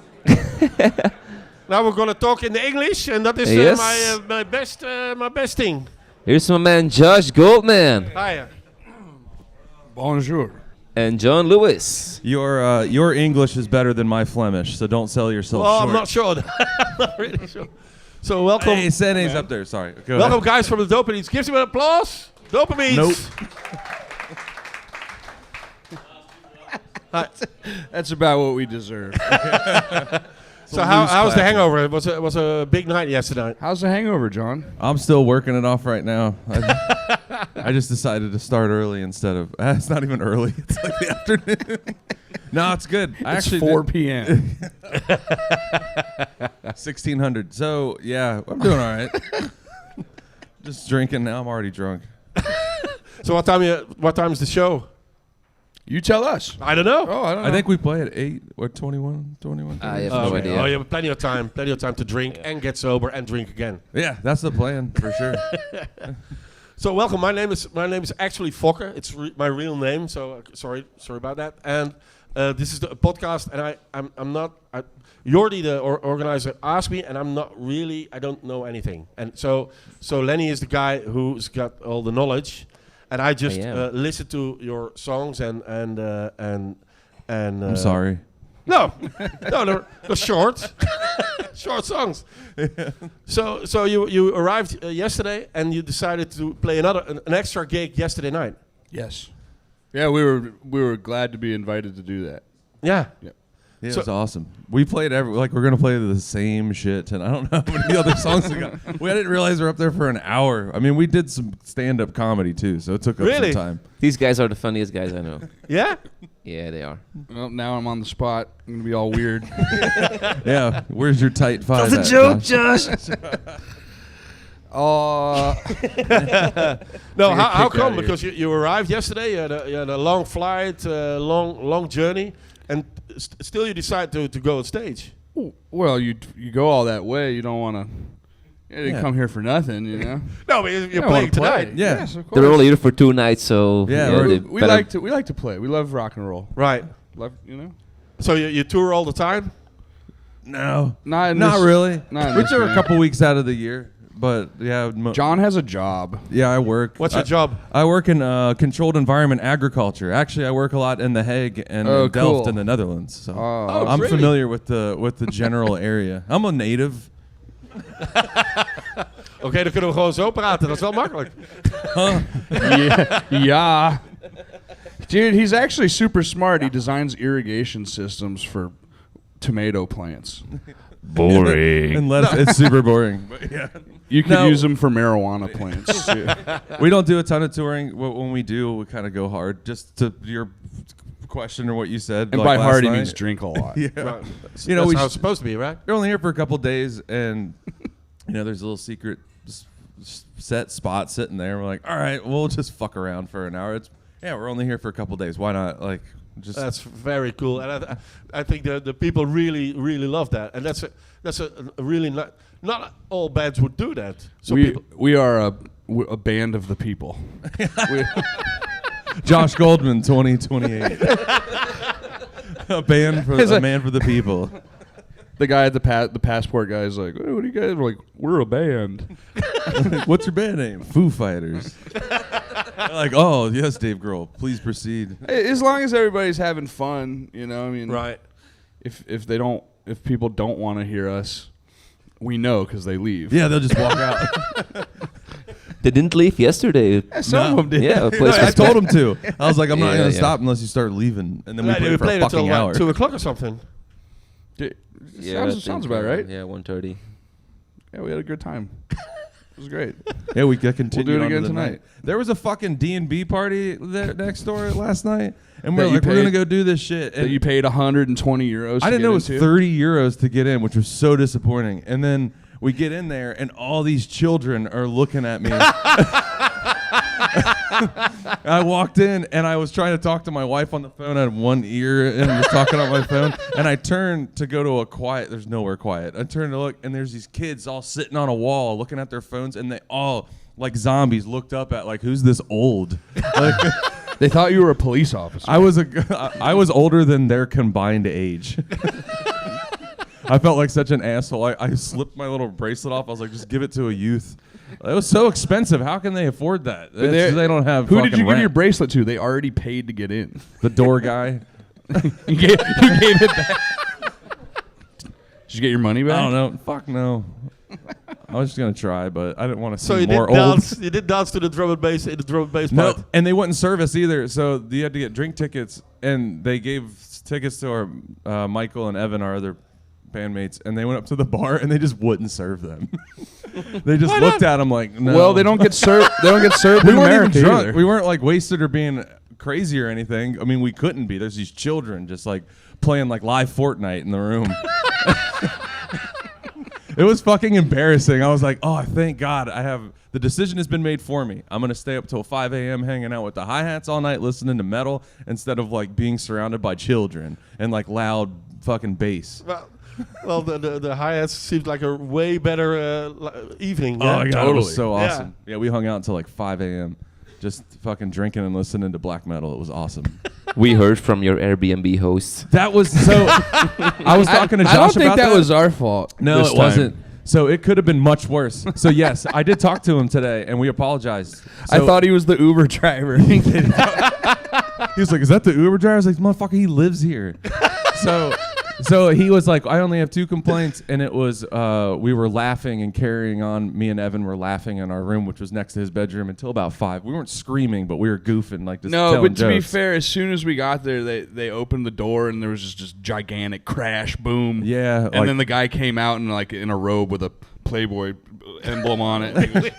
now we're gonna talk in the English, and that is Yes. my best thing. Here's my man Josh Goldman Hiya. Bonjour. and John Lewis. Your English is better than my Flemish, so don't sell yourself Well, short. I'm not sure. I'm not really sure. So welcome, Hey, Sene's up there. Sorry. Go welcome ahead. guys from the Dopamines. Give them an applause. Dopamines. Nope. That's about what we deserve. So how was the hangover? It was a big night yesterday. How's the hangover, John? I'm still working it off right now. I just decided to start early instead of. It's not even early. It's like the afternoon. No, it's good. I It's actually 4 did p.m. 1600. So yeah, I'm doing all right. Just drinking now. I'm already drunk. So what time is the show? You tell us. I don't know. Oh, I don't know. I think we play at 8 or 21. 21. I have Oh, no okay. idea. Oh, you have plenty of time to drink and get sober and drink again. Yeah, that's the plan for sure. So welcome. My name is actually Fokker. It's my real name. So sorry about that. And this is the podcast. And I'm not. Jordi, the organizer, asked me, and I'm not really. I don't know anything. And so Lenny is the guy who's got all the knowledge, and I just I am. listen to your songs and I'm sorry. No, they're short, short songs. So you arrived yesterday, and you decided to play an extra gig yesterday night. Yes. Yeah, we were glad to be invited to do that. Yeah. Yeah, it So- was awesome. We played we're gonna play the same shit, and I don't know how many other songs we got. We didn't realize we're up there for an hour. I mean, we did some stand-up comedy too, so it took up Really? some time. These guys are the funniest guys I know. Yeah. Yeah, they are. Well, now I'm on the spot. I'm going to be all weird. Yeah, where's your tight five? That's a at, joke, Josh? Josh. No, Take a how kick come? outta here. Because you arrived yesterday. You had a long flight, long journey, and still you decide to go on stage. Well, you go all that way. You don't want to. You didn't Yeah. come here for nothing, you know. No, but you're Yeah, I playing wanna play. tonight. Yeah. Yes, of course. They're only here for 2 nights, so Yeah, they we better- like to play. We love rock and roll. Right. Love, you know. So you tour all the time. No, Not in not this- really. not in We this took a band. couple weeks out of the year, but yeah, John has a job. yeah, I work. What's your job? I work in controlled environment agriculture. Actually, I work a lot in The Hague and Oh, in Delft cool. in the Netherlands. So Oh, I'm really? familiar with the general area. I'm a native. Oké, dan kunnen we gewoon zo praten. Dat is wel makkelijk. yeah. Dude, he's actually super smart. He designs irrigation systems for tomato plants. Boring. And it's super boring. But yeah. You could No. use them for marijuana plants too. We don't do a ton of touring. When we do, we kind of go hard. Just to your question or what you said. And like by last hard, he night. means drink a lot. Yeah. Right. You know, That's we how it's supposed to be, right? You're only here for a couple days, and there's a little secret set spot sitting there. We're like, all right, we'll just fuck around for an hour. We're only here for a couple days. Why not? Like, just That's very cool, and I think the people really love that, and that's a really not all bands would do that. So people, We are a band of the people. Josh Goldman, 2028. A man for the people. The guy at the passport guy is like, "Hey, what do you guys?" We're like, "We're a band." What's your band name? Foo Fighters. They're like, oh yes, Dave Grohl, please proceed. As long as everybody's having fun, you know. I mean, right? If people don't want to hear us, we know because they leave. Yeah, they'll just walk out. They didn't leave yesterday. Some of them did. Yeah, the place I was told him to. I was like, I'm not Yeah, gonna yeah. stop unless you start leaving. And then we Right, played for a played until fucking hour. 2 o'clock or something. Yeah, I sounds think, about right. Yeah, 1:30. Yeah, we had a good time. It was great. Yeah, we could continue. We'll do it on to again the tonight. night. There was a fucking D&B party there next door last night, and That we're you like, we're paid- gonna go do this shit. That And you paid 120 euros. I to didn't know it get was into? 30 euros to get in, which was so disappointing. And then we get in there, and all these children are looking at me. I walked in, and I was trying to talk to my wife on the phone. I had one ear and was talking on my phone. And I turned to go to a quiet. There's nowhere quiet. I turned to look, and there's these kids all sitting on a wall looking at their phones, and they all, like zombies, looked up at, like, who's this old? Like, They thought you were a police officer. I was older than their combined age. I felt like such an asshole. I slipped my little bracelet off. I was like, just give it to a youth. It was so expensive. How can they afford that? They don't have. Who did you fucking give your rent. bracelet to? They already paid to get in. The door guy. You gave it back. Did you get your money back? I don't know. Fuck no. I was just gonna try, but I didn't want to So seem you did more old. dance. You did dance to the drum and bass in the drum and bass No, part. and they wouldn't serve us either. So you had to get drink tickets, and they gave tickets to our Michael and Evan, our other bandmates, and they went up to the bar and they just wouldn't serve them. They just looked at them like, no. Well, they don't get served. They don't get served We in weren't America even drunk. either. We weren't like wasted or being crazy or anything. I mean, we couldn't be. There's these children just like playing like live Fortnite in the room. It was fucking embarrassing. I was like, oh, thank God the decision has been made for me. I'm going to stay up till 5 a.m. hanging out with the hi-hats all night listening to metal instead of like being surrounded by children and like loud fucking bass. Well, the hi-hats seemed like a way better evening. Oh Yeah? my God, it Totally. was so Yeah. awesome. Yeah, we hung out until like 5 a.m. just fucking drinking and listening to black metal. It was awesome. We heard from your Airbnb host. That was so. I was talking to Josh I don't think about that was our fault. No, this it time. wasn't. So it could have been much worse. So yes, I did talk to him today, and we apologized. I So thought he was the Uber driver. he was like, "Is that the Uber driver?" I was like, "Motherfucker, he lives here." So he was like, "I only have 2 complaints," and it was we were laughing and carrying on. Me and Evan were laughing in our room, which was next to his bedroom, until about 5. We weren't screaming, but we were goofing, like just No, telling but to be jokes. fair, as soon as we got there, they opened the door and there was just gigantic crash, boom. Yeah, and like- then the guy came out in like in a robe with a Playboy emblem on it.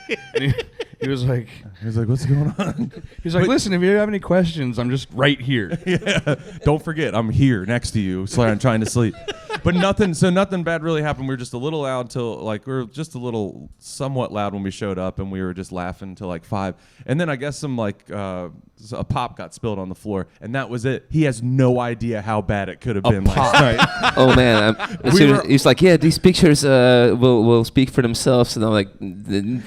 He was like, He was like, "What's going on?" he's like, listen, if you have any questions, I'm just right here. Yeah. Don't forget, I'm here next to you, so I'm trying to sleep. But nothing bad really happened. We were just a little loud till we were just a little somewhat loud when we showed up, and we were just laughing till like 5. And then I guess some a pop got spilled on the floor, and that was it. He has no idea how bad it could have been last night. Oh man! He's like, yeah, these pictures will speak for themselves, and I'm like,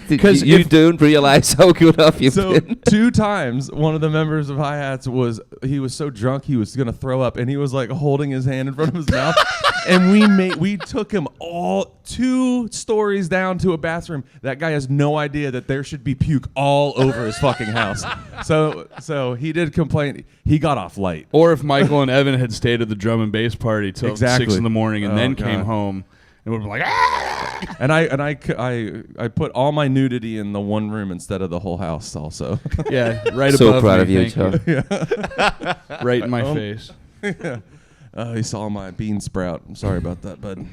because you don't realize how good off you've So been. 2 times, one of the members of Hi-Hats was so drunk he was gonna throw up, and he was like holding his hand in front of his mouth, and we took him all 2 stories down to a bathroom. That guy has no idea that there should be puke all over his fucking house. So he did complain. He got off light. Or if Michael and Evan had stayed at the drum and bass party till Exactly. 6 in the morning and Oh, then came God. home and would be like, ah! And I put all my nudity in the one room instead of the whole house also. Yeah, right So above proud me, of you, thank Joe. right in my face. He saw my bean sprout. I'm sorry about that, bud.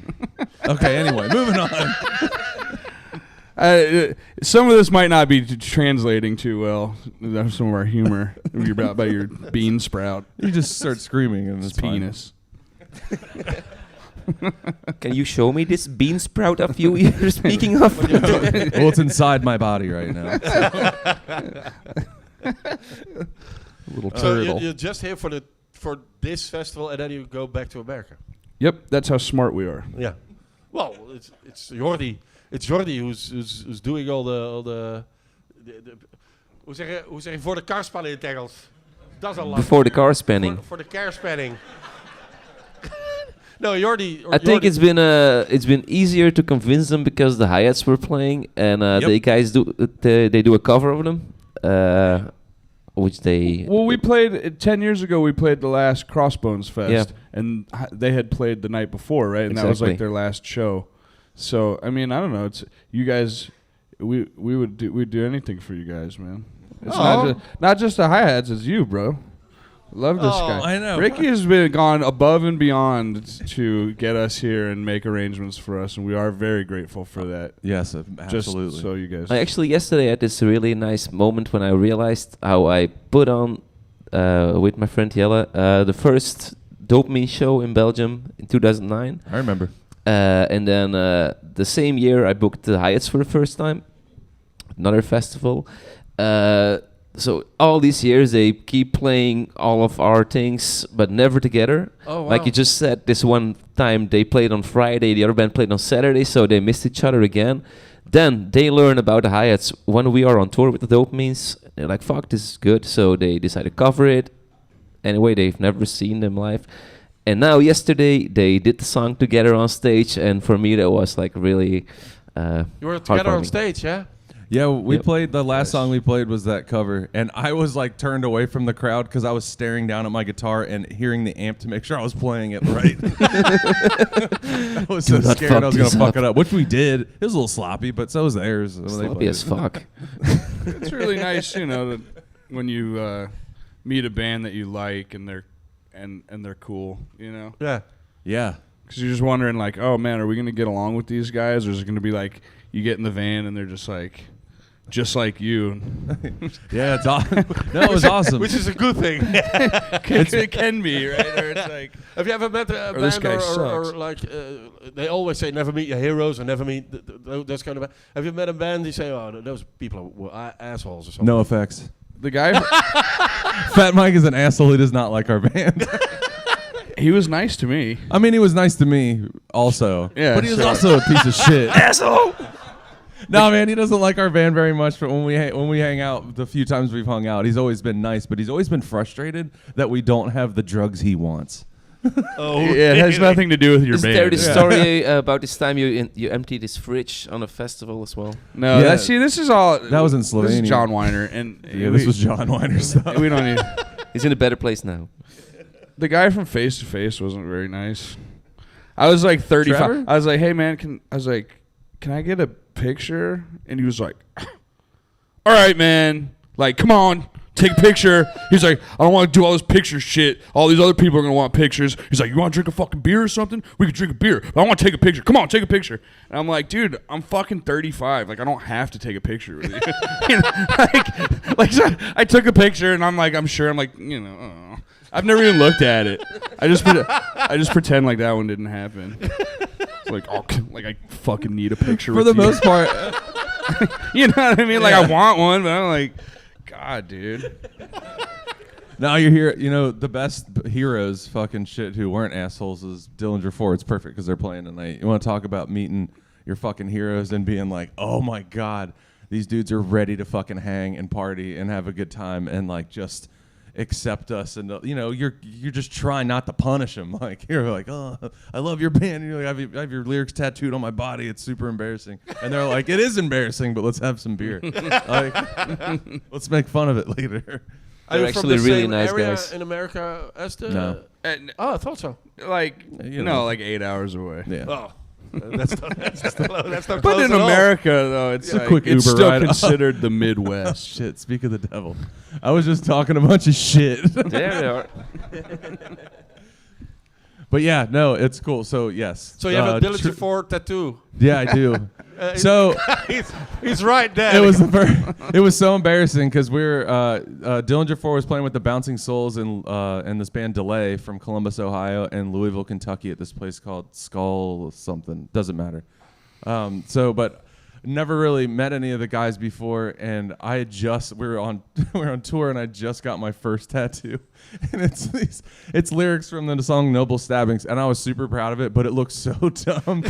Okay, anyway, moving on. Some of this might not be translating too well. That's some of our humor about your bean sprout You just start screaming and it's fine. penis. Can you show me this bean sprout of you you're speaking of? Well, it's inside my body right now. Little So turtle. you're just here for this festival, and then you go back to America. Yep, that's how smart we are. Yeah. Well, it's Jordi. It's Jordi who's doing all the hoe zeg je voor de karspanning in het Engels? Dat is al lang. Before the car spanning. Voor de kerspanning. No, Jordi. I think it's been easier to convince them because the hi-hats were playing, and they guys they do a cover of them, which they. Well, we played 10 years ago. We played the last Crossbones Fest, Yeah. and they had played the night before, right? And that was like Exactly. their last show. So I mean, I don't know. It's you guys. We'd do anything for you guys, man. It's not just the hi-hats. It's you, bro. Love this guy. I know. Ricky has been gone above and beyond to get us here and make arrangements for us, and we are very grateful for that. Yes, Just absolutely. so you guys. I actually yesterday had this really nice moment when I realized how I put on with my friend Jelle the first Dopamine show in Belgium in 2009. I remember. And then the same year, I booked the Hyatts for the first time, another festival. So all these years, they keep playing all of our things, but never together. Oh, wow. Like you just said, this one time they played on Friday, the other band played on Saturday, so they missed each other again. Then they learn about the Hyatts when we are on tour with the Dopamines. They're like, fuck, this is good. So they decide to cover it. Anyway, they've never seen them live. And now yesterday they did the song together on stage, and for me that was like really You were together on heartwarming. stage, yeah? Yeah, we Yep. played the last song we played was that cover, and I was like turned away from the crowd because I was staring down at my guitar and hearing the amp to make sure I was playing it right. I was so Do not scared I was fuck gonna this fuck up. it up, which we did. It was a little sloppy, but so was theirs. They sloppy played as it. fuck. It's really nice, you know, that when you meet a band that you like and they're cool, you know. Yeah. Yeah. Because you're just wondering, like, oh man, are we gonna get along with these guys, or is it gonna be like you get in the van and they're just like you? Yeah, it's awesome. No, it was awesome. Which is a good thing. It can be, right? Or it's like, Have you ever met a Or this band guy or sucks. like they always say never meet your heroes or never meet those kind of band. Have you met a band you say, oh, those people were assholes or something? No effects. the guy, Fat Mike is an asshole. He does not like our band. he was nice to me. I mean, he was nice to me also. Yeah, But he was sure. also a piece of shit. Asshole! No, man, he doesn't like our band very much. But when we hang out, the few times we've hung out, he's always been nice. But he's always been frustrated that we don't have the drugs he wants. Oh, Yeah, it has nothing to do with your Is band. there this story about this time you emptied his fridge on a festival as well? No, Yeah. see, this is all. That was in This Slovenia. is John Weiner, and Yeah, this was John Weiner stuff. We don't need. He's in a better place now. The guy from Face to Face wasn't very nice. I was like 35. Trevor? I was like, hey man, can I get a picture? And he was like, all right, man. Like, come on, take a picture. He's like, I don't want to do all this picture shit. All these other people are going to want pictures. He's like, you want to drink a fucking beer or something? We could drink a beer. But I want to take a picture. Come on, take a picture. And I'm like, dude, I'm fucking 35. Like, I don't have to take a picture with you. You know, so I took a picture and I'm like, I'm like, you know, I don't know. I've never even looked at it. I just pretend like that one didn't happen. It's like, oh, like I fucking need a picture For with the you. most part, You know what I mean? Like, I want one, but I'm like, God, dude. now you're here. You know, the best heroes, fucking shit, who weren't assholes is Dillinger 4. It's perfect because they're playing tonight. You want to talk about meeting your fucking heroes and being like, oh my God, these dudes are ready to fucking hang and party and have a good time and like just. accept us, and you're just trying not to punish them. Like you're like, oh, I love your band. And you're like, I have your lyrics tattooed on my body. It's super embarrassing. And they're like, it is embarrassing, but let's have some beer. Like, let's make fun of it later. Are They're you from actually the really same nice area guys. in America as the? No. Oh, I thought so. Like You know. like 8 hours away. Yeah. Oh, that's not that's not But close in at all. America, though, it's a quick it's Uber still ride. considered the Midwest. Shit. Speak of the devil. I was just talking a bunch of shit. There they are. But yeah, no, it's cool. So yes. So you have a Diligent 4 tattoo. Yeah, I do. So He's right there. it was so embarrassing because Dillinger 4 was playing with the Bouncing Souls and this band Delay from Columbus, Ohio, and Louisville, Kentucky, at this place called Skull something. Doesn't matter. But never really met any of the guys before, and we were on tour, and I just got my first tattoo, and it's lyrics from the song Noble Stabbings, and I was super proud of it, but it looked so dumb,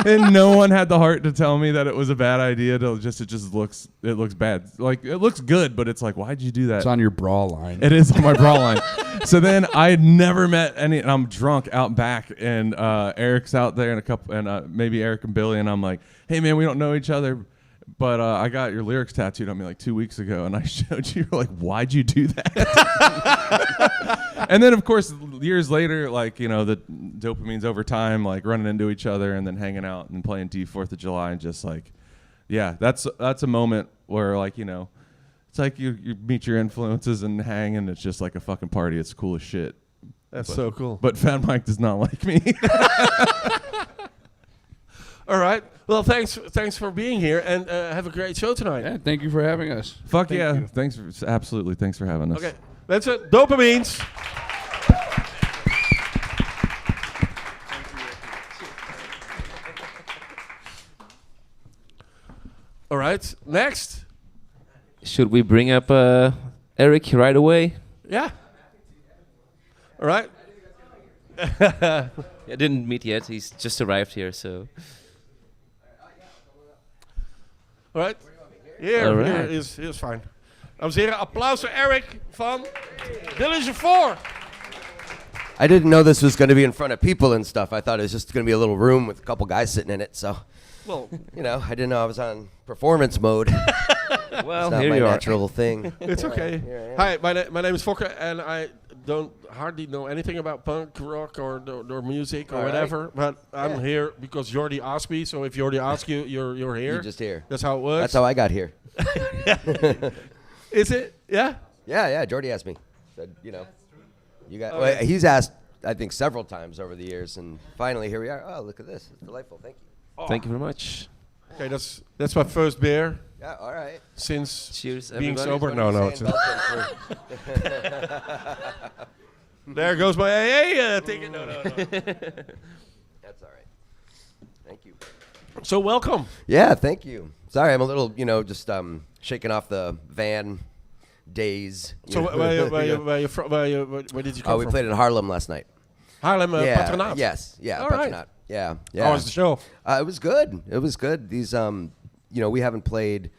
and no one had the heart to tell me that it was a bad idea. It looks bad. Like it looks good, but it's like, why'd you do that? It's on your bra line. It is on my bra line. So then I had never met any, and I'm drunk out back, and Eric's out there, and maybe Eric and Billy, and I'm like, hey man, we don't know each other, but I got your lyrics tattooed on me like 2 weeks ago, and I showed you. You're like, why'd you do that? And then of course years later, like the dopamine's over time, like running into each other and then hanging out and playing D 4th of July, and just like, yeah, that's a moment where like it's like you meet your influences and hang, and it's just like a fucking party. It's cool as shit. That's so cool. But Fat Mike does not like me. All right. Well, thanks for being here, and have a great show tonight. Yeah, thank you for having us. Fuck Thank yeah. you. Thanks for having us. Okay. That's it. Dopamines. All right. Next. Should we bring up Eric right away? Yeah. All right. I didn't meet yet. He's just arrived here, so. All right. Hier, All right. hier is fijn. Dames en heren, applaus voor Eric van Diligent 4. I didn't know this was going to be in front of people and stuff. I thought it was just going to be a little room with a couple guys sitting in it. So, Well, I didn't know I was on performance mode. It's Well, not here my you are. natural thing. it's okay. Here I am. Hi, my name is Fokke, and I don't hardly know anything about punk rock or music or All right. whatever. But I'm Yeah. here because Jordi asked me. So if Jordi asks you, you're here. You're just here. That's how it works. That's how I got here. Is it? Yeah. Yeah. Jordy asked me. Said, you got. Well, he's asked, I think, several times over the years, and finally here we are. Oh, look at this! It's delightful. Thank you. Thank you very much. Okay, that's my first beer Yeah. All right. since Cheers, being everybody. sober. What No, are you no. saying, Belton, There goes my AA ticket. No. That's all right. Thank you. So welcome. Yeah, thank you. Sorry, I'm a little, just shaking off the van days. So where did you come We from? played in Harlem last night. Haarlem Yeah. Patronaat. Yes. Yeah. All right. Patronaat. Yeah. How was the show? It was good. It was good. These, we haven't played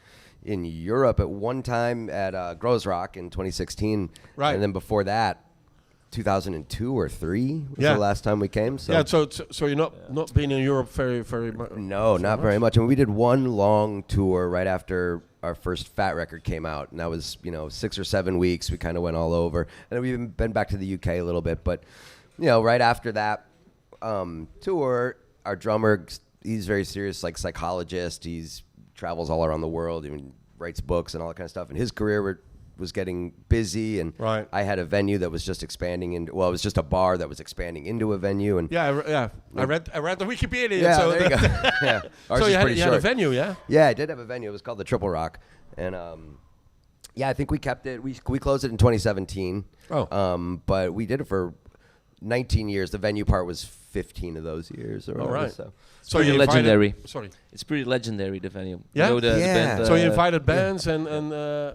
in Europe at one time at Großrock in 2016. Right. And then before that, 2002 or 3 was Yeah. the last time we came. So Yeah. So you're not been in Europe very much. no, not very much. I mean, we did one long tour right after our first Fat record came out, and that was 6 or 7 weeks. We kind of went all over, and then we've been back to the UK a little bit. But right after that tour, our drummer, he's very serious, like psychologist. He's travels all around the world, even writes books and all that kind of stuff. And his career was getting busy, and Right. I had a venue that was just expanding into. Well, it was just a bar that was expanding into a venue, and Yeah. I read the Wikipedia. yeah, so there you go. Yeah, ours So is you had pretty a short. venue, yeah? Yeah, I did have a venue. It was called the Triple Rock, and I think we kept it. We closed it in 2017. Oh. But we did it for 19 years. The venue part was 15 of those years. Or whatever, right. So. So Pretty you invited- legendary. Sorry. It's pretty legendary, the venue. Yeah? You know, the Yeah. band, So you invited bands and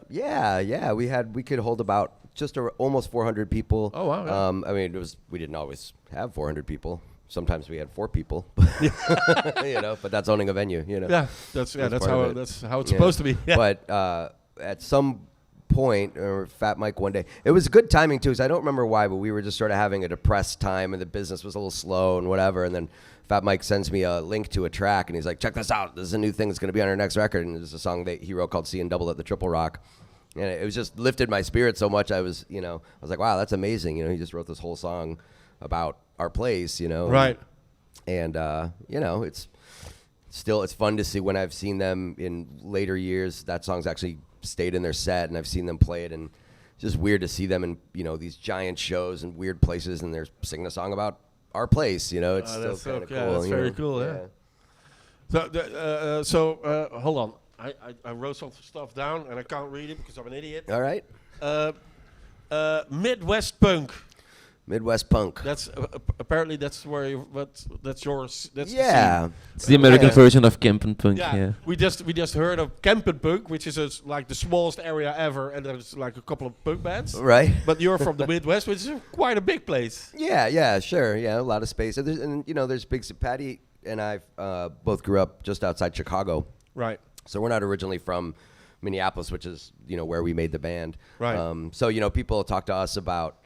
Yeah. We could hold about just almost 400 people. Oh, wow, yeah. I mean, we didn't always have 400 people. Sometimes we had 4 people. But that's owning a venue. yeah, that's That's how part of it. that's how it's Yeah. supposed to be. Yeah. But at some point, or Fat Mike one day. It was good timing too, because I don't remember why, but we were just sort of having a depressed time, and the business was a little slow and whatever. And then Fat Mike sends me a link to a track, and he's like, "Check this out. This is a new thing that's going to be on our next record." And there's a song that he wrote called "Seeing Double at the Triple Rock." And it was just lifted my spirit so much. I was like, wow, that's amazing. He just wrote this whole song about our place, Right. And it's fun to see when I've seen them in later years. That song's actually stayed in their set, and I've seen them play it, and it's just weird to see them in these giant shows and weird places, and they're singing a song about our place. It's still kind of cool. That's very cool. Yeah. So hold on. I wrote some stuff down and I can't read it because I'm an idiot. All right. Midwest punk. Midwest punk. That's apparently that's where that's yours. That's Yeah. It's the American Yeah. version of Kempenpunk. Yeah, Yeah. we just heard of Kempenpunk, which is like the smallest area ever, and there's like a couple of punk bands. Right. But you're from the Midwest, which is quite a big place. Yeah, sure. Yeah, a lot of space. And there's big. Patty and I both grew up just outside Chicago. Right. So we're not originally from Minneapolis, which is where we made the band. Right. So people talk to us about,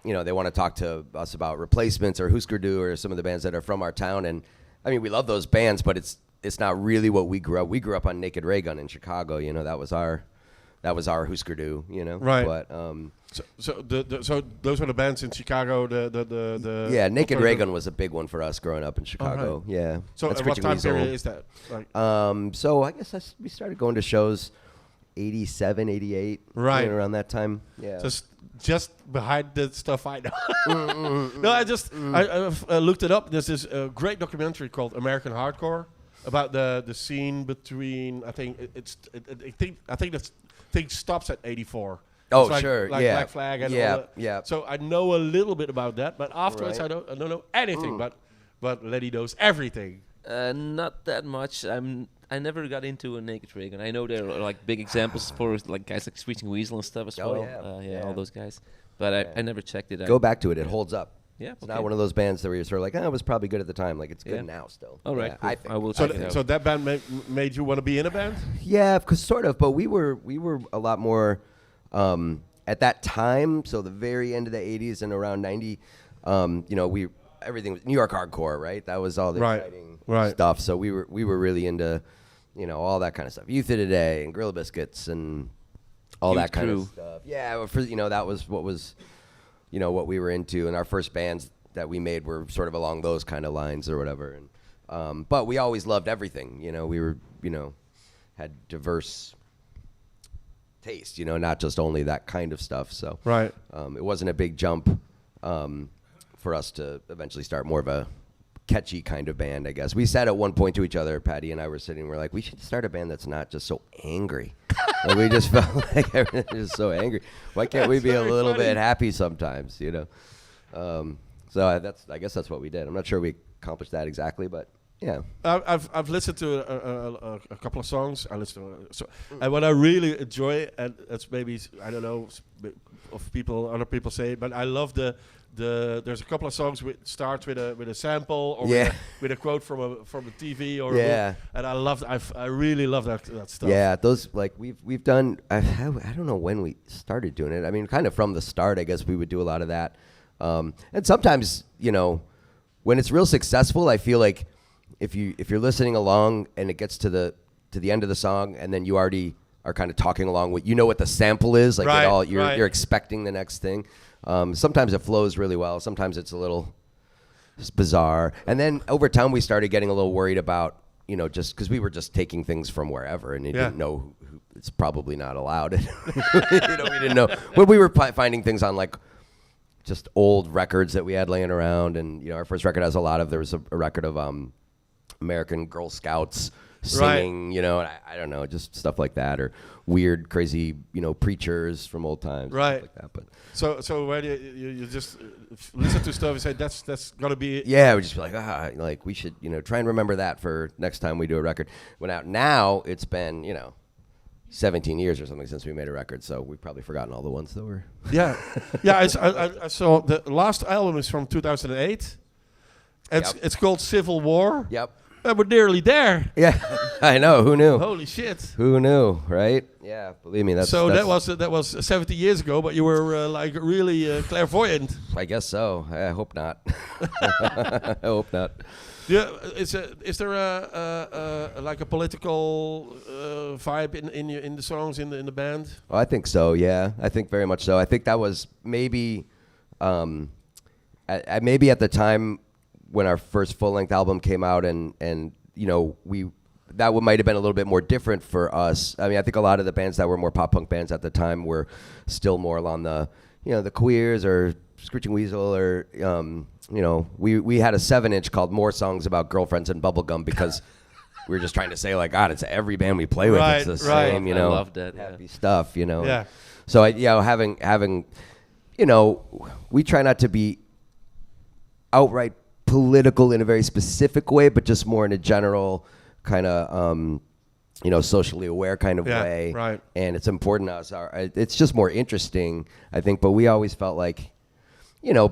they want to talk to us about Replacements or Husker Du or some of the bands that are from our town. And I mean, we love those bands, but it's not really what we grew up. We grew up on Naked Ray Gun in Chicago. That was our Husker Du. Right. But So those were the bands in Chicago. The Naked Ray Gun was a big one for us growing up in Chicago. right. Yeah. So That's at what Richie time Weasel. period is that? Like, So I guess we started going to shows 87, 88. Right. Around that time. Yeah. just behind the stuff I know. No, I looked it up. There's this great documentary called American Hardcore about the scene between. I think I think the thing stops at 84. Oh, It's like, sure, like yeah. Black Flag and Yeah, all that. yeah. So I know a little bit about that, but afterwards Right. I don't know anything. But Letty knows everything. Not that much. I never got into a Naked Ray Gun. I know there are like big examples for like guys like Screeching Weasel and stuff as Oh, well. yeah. All those guys. But I never checked it out. Go back to it. It holds up. Yeah, It's okay. not one of those bands that where you're sort of like, it was probably good at the time. Like, it's good Yeah. now still. All right, Yeah, cool. I think. I will So check it out. so that band made you want to be in a band? Yeah, because sort of, but we were a lot more at that time. So the very end of the '80s and around '90, everything was New York hardcore, right? That was all the Right, exciting right. stuff. So we were really into, all that kind of stuff. Youth of Today and Gorilla Biscuits and all Youth that kind Crew. of stuff. Yeah, that was what was, what we were into, and our first bands that we made were sort of along those kind of lines or whatever. And but we always loved everything. We were, had diverse taste, not just only that kind of stuff. So Right. it wasn't a big jump for us to eventually start more of a catchy kind of band, I guess. We said at one point to each other, Patty and I were sitting, we're like, we should start a band that's not just so angry. Like, we just felt like everything is so angry. Why can't we be a very little funny. bit happy sometimes, So I guess that's what we did. I'm not sure we accomplished that exactly, but yeah. I've listened to a couple of songs. I listen to and what I really enjoy, and it's maybe I don't know of other people say it, but I love there's a couple of songs which starts with a sample or Yeah. with a quote from a TV or Yeah. and I really love that stuff. Yeah, those we've done. I don't know when we started doing it. I mean, kind of from the start, I guess we would do a lot of that. And sometimes, when it's real successful, I feel like if you're listening along and it gets to the end of the song, and then you already are kind of talking along with what the sample is, like Right, you're expecting the next thing. Sometimes it flows really well. Sometimes it's a little bizarre. And then over time, we started getting a little worried about, just because we were just taking things from wherever, and you Yeah. didn't know it's probably not allowed. We didn't know. But we were finding things on like just old records that we had laying around, and our first record has a lot of. There was a record of American Girl Scouts singing, and I don't know, just stuff like that, or weird, crazy, preachers from old times, Right. stuff like that. But So when you just listen to stuff and say that's gonna be it. yeah, we just be like we should, try and remember that for next time we do a record. Now it's been, 17 years or something since we made a record, so we've probably forgotten all the ones that were. Yeah. I saw the last album is from 2008. Yep. It's called Civil War. Yep. We're nearly there. Yeah, I know. Who knew? Holy shit. Who knew, right? Yeah, believe me. That's That was 70 years ago, but you were like really clairvoyant. I guess so. I hope not. I hope not. Yeah, is there like a political vibe in the songs in the band? Oh, I think so. Yeah, I think very much so. I think that was maybe, maybe at the time when our first full length album came out, and might have been a little bit more different for us. I mean, I think a lot of the bands that were more pop punk bands at the time were still more along the the Queers or Screeching Weasel or we had a 7-inch called More Songs About Girlfriends and Bubblegum because we were just trying to say like, God, it's every band we play with. Right, it's the right. same, I loved that, happy stuff, Yeah. So having we try not to be outright political in a very specific way, but just more in a general kind of socially aware kind of way. Right. And it's important to us. It's just more interesting, I think. But we always felt like,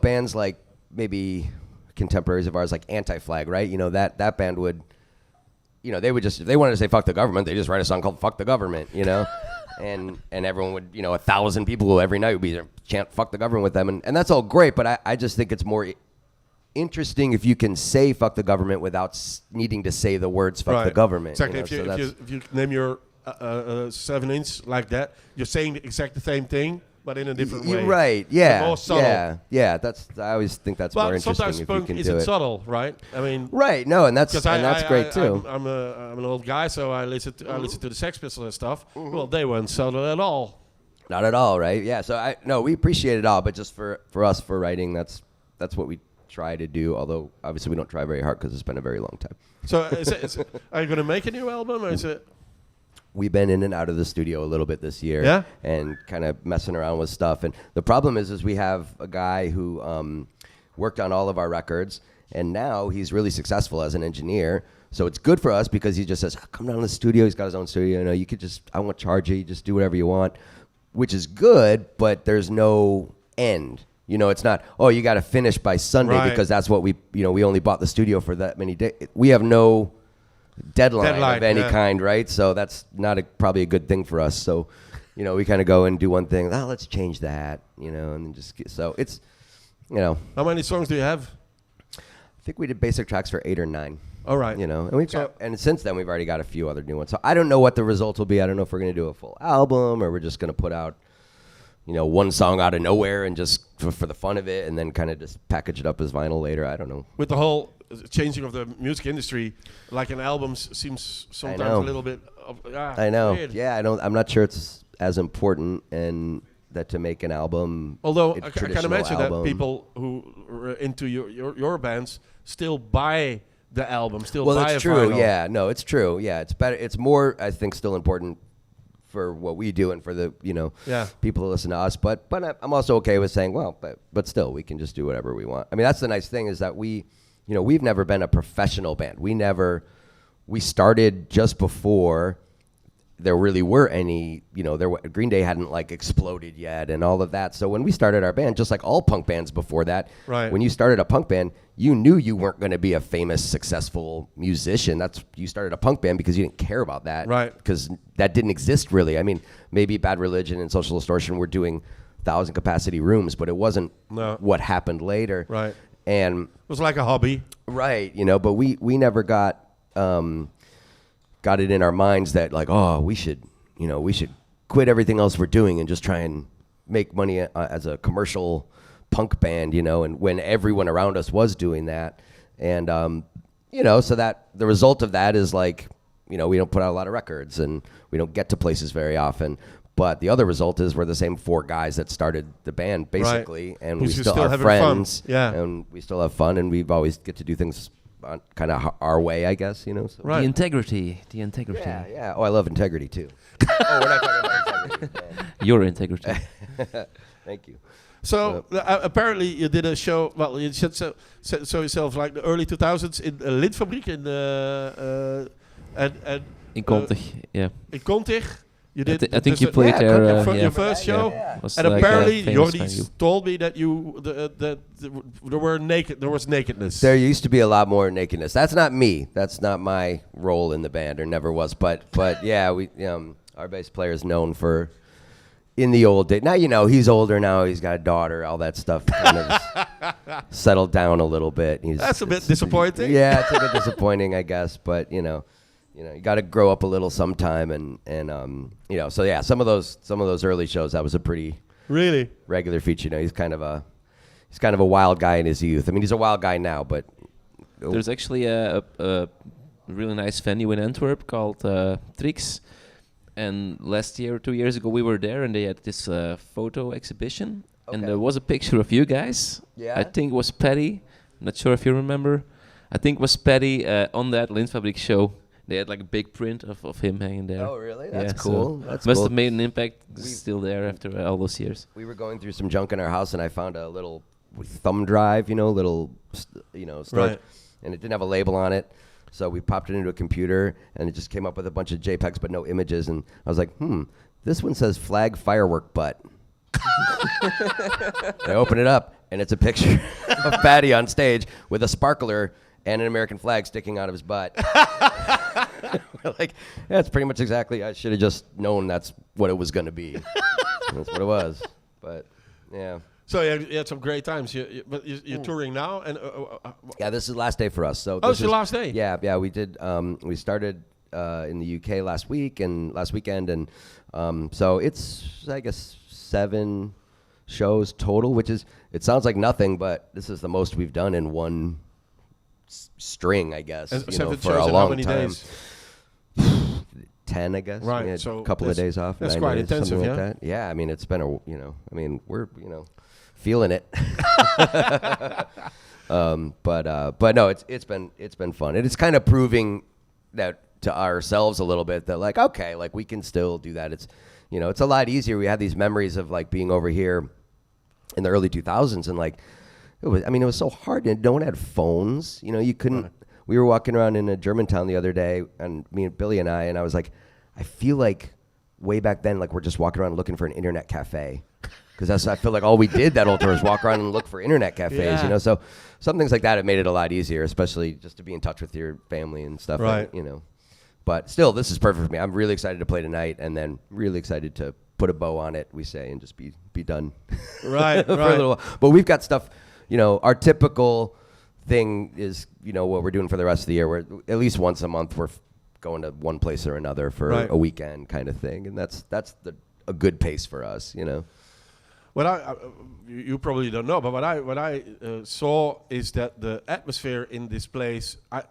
bands like maybe contemporaries of ours, like Anti-Flag, right? That band would, they would just, if they wanted to say fuck the government, they just write a song called Fuck the Government, and everyone would, 1,000 people every night would be there, chant fuck the government with them. And that's all great, but I just think it's more interesting if you can say fuck the government without needing to say the words fuck the government. Exactly. If you name your 7-inch like that, you're saying the exact same thing, but in a different way. Right. Yeah. More subtle. Yeah. I always think that's more But interesting sometimes if you punk can do isn't it. subtle, right? I mean, Right. No, and that's because great too. I'm an old guy, so I listen to the Sex Pistols and stuff. Well, they weren't subtle at all. Not at all, right? Yeah. So we appreciate it all, but just for us for writing, that's what we try to do. Although obviously we don't try very hard because it's been a very long time. So are you going to make a new album, or is it? We've been in and out of the studio a little bit this year, Yeah? and kind of messing around with stuff. And the problem is we have a guy who worked on all of our records, and now he's really successful as an engineer. So it's good for us because he just says, come down to the studio. He's got his own studio. You could I won't charge you. You just do whatever you want, which is good, but there's no end. It's not, you got to finish by Sunday because that's what we only bought the studio for that many days. We have no deadline of any kind, right? So that's not probably a good thing for us. So, we kind of go and do one thing. Let's change that, and then so it's, How many songs do you have? I think we did basic tracks for 8 or 9. All right. And and since then we've already got a few other new ones. So I don't know what the results will be. I don't know if we're going to do a full album or we're just going to put out, one song out of nowhere and just for the fun of it, and then kind of just package it up as vinyl later. I don't know. With the whole changing of the music industry, like an album seems sometimes a little bit. I know. Weird. Yeah, I'm not sure it's as important and that to make an album. Although a I can traditional imagine album. that people who are into your bands still buy the album, Well, buy it's a true. vinyl. Yeah, no, it's true. Yeah, it's better. It's more, I think, still important for what we do and for the people who listen to us. But I'm also okay with saying, well, but still, we can just do whatever we want. I mean, that's the nice thing is that we've never been a professional band. We started just before there really were any, Green Day hadn't like exploded yet and all of that. So when we started our band, just like all punk bands before that, right. When you started a punk band, you knew you weren't going to be a famous, successful musician. You started a punk band because you didn't care about that. Right. Because that didn't exist really. I mean, maybe Bad Religion and Social Distortion were doing 1,000 capacity rooms, but it wasn't what happened later. Right. And it was like a hobby. Right. But we never got it in our minds that like, we should quit everything else we're doing and just try and make money as a commercial punk band, and when everyone around us was doing that. And, so that the result of that is like, we don't put out a lot of records and we don't get to places very often. But the other result is we're the same 4 guys that started the band basically. Right. And we still are friends. Fun. Yeah. And we still have fun and we've always get to do things kind of our way, I guess, So. Right. The integrity. Yeah. Oh, I love integrity too. We're not talking about integrity. Your integrity. Thank you. So apparently you did a show. Well, you said so yourself, like the early 2000s in Lintfabriek in in Contig. Yeah. In Contig, You did. I think this- you played there. your first show. Was And like a apparently, famous Jordi venue. told me that there was nakedness. There used to be a lot more nakedness. That's not me. That's not my role in the band, or never was. But yeah, our bass player is known for in the old days. Now he's older now. He's got a daughter. All that stuff kind of settled down a little bit. That's a bit disappointing. Yeah, it's a bit disappointing, I guess. But you got to grow up a little sometime, and so yeah, some of those early shows, that was a pretty Really? regular feature. He's kind of a wild guy in his youth. I mean, he's a wild guy now, but There's actually a really nice venue in Antwerp called Trix. And last year, 2 years ago, we were there, and they had this photo exhibition. And Okay. there was a picture of you guys. Yeah? I think it was Patty. Not sure if you remember. I think it was Patty on that Lindfabrik show. They had like a big print of him hanging there. Oh, really? Yeah, That's so cool. That's must cool. have made an impact. Still there after all those years. We were going through some junk in our house, and I found a little thumb drive, storage, Right. and it didn't have a label on it. So we popped it into a computer, and it just came up with a bunch of JPEGs but no images. And I was like, this one says flag firework butt. I open it up, and it's a picture of Patty on stage with a sparkler and an American flag sticking out of his butt. We're like, that's pretty much exactly. I should have just known that's what it was going to be. That's what it was. But yeah. So you had some great times. But you're touring now, and Yeah, this is the last day for us. So Oh, this it's your is- last day? Yeah. We did. We started in the UK last weekend, and so it's, I guess, 7 shows total, which is, it sounds like nothing, but this is the most we've done in one string, I guess. and for 7 a shows in long how many time. days? 10, I guess. Right, We had so a couple of that's- days off. that's 9 quite days, intensive, something like yeah? that. Yeah, I mean, it's been we're feeling it. But no, it's been fun. And it's kind of proving that to ourselves a little bit that like, okay, like we can still do that. It's it's a lot easier. We have these memories of like being over here in the early 2000s, and like it was so hard, and no one had phones. You couldn't. Right. We were walking around in Germantown the other day, and me and Billy and I was like, I feel like way back then, like we're just walking around looking for an internet cafe. Because I feel like all we did that whole tour was walk around and look for internet cafes, So some things like that have made it a lot easier, especially just to be in touch with your family and stuff. Right. And, but still, this is perfect for me. I'm really excited to play tonight, and then really excited to put a bow on it, we say, and just be done. Right, for a right. little while. But we've got stuff. Our typical thing is, what we're doing for the rest of the year. We're at least once a month we're going to one place or another for Right. a weekend kind of thing, and that's a good pace for us. What you probably don't know, but what I saw is that the atmosphere in this place, I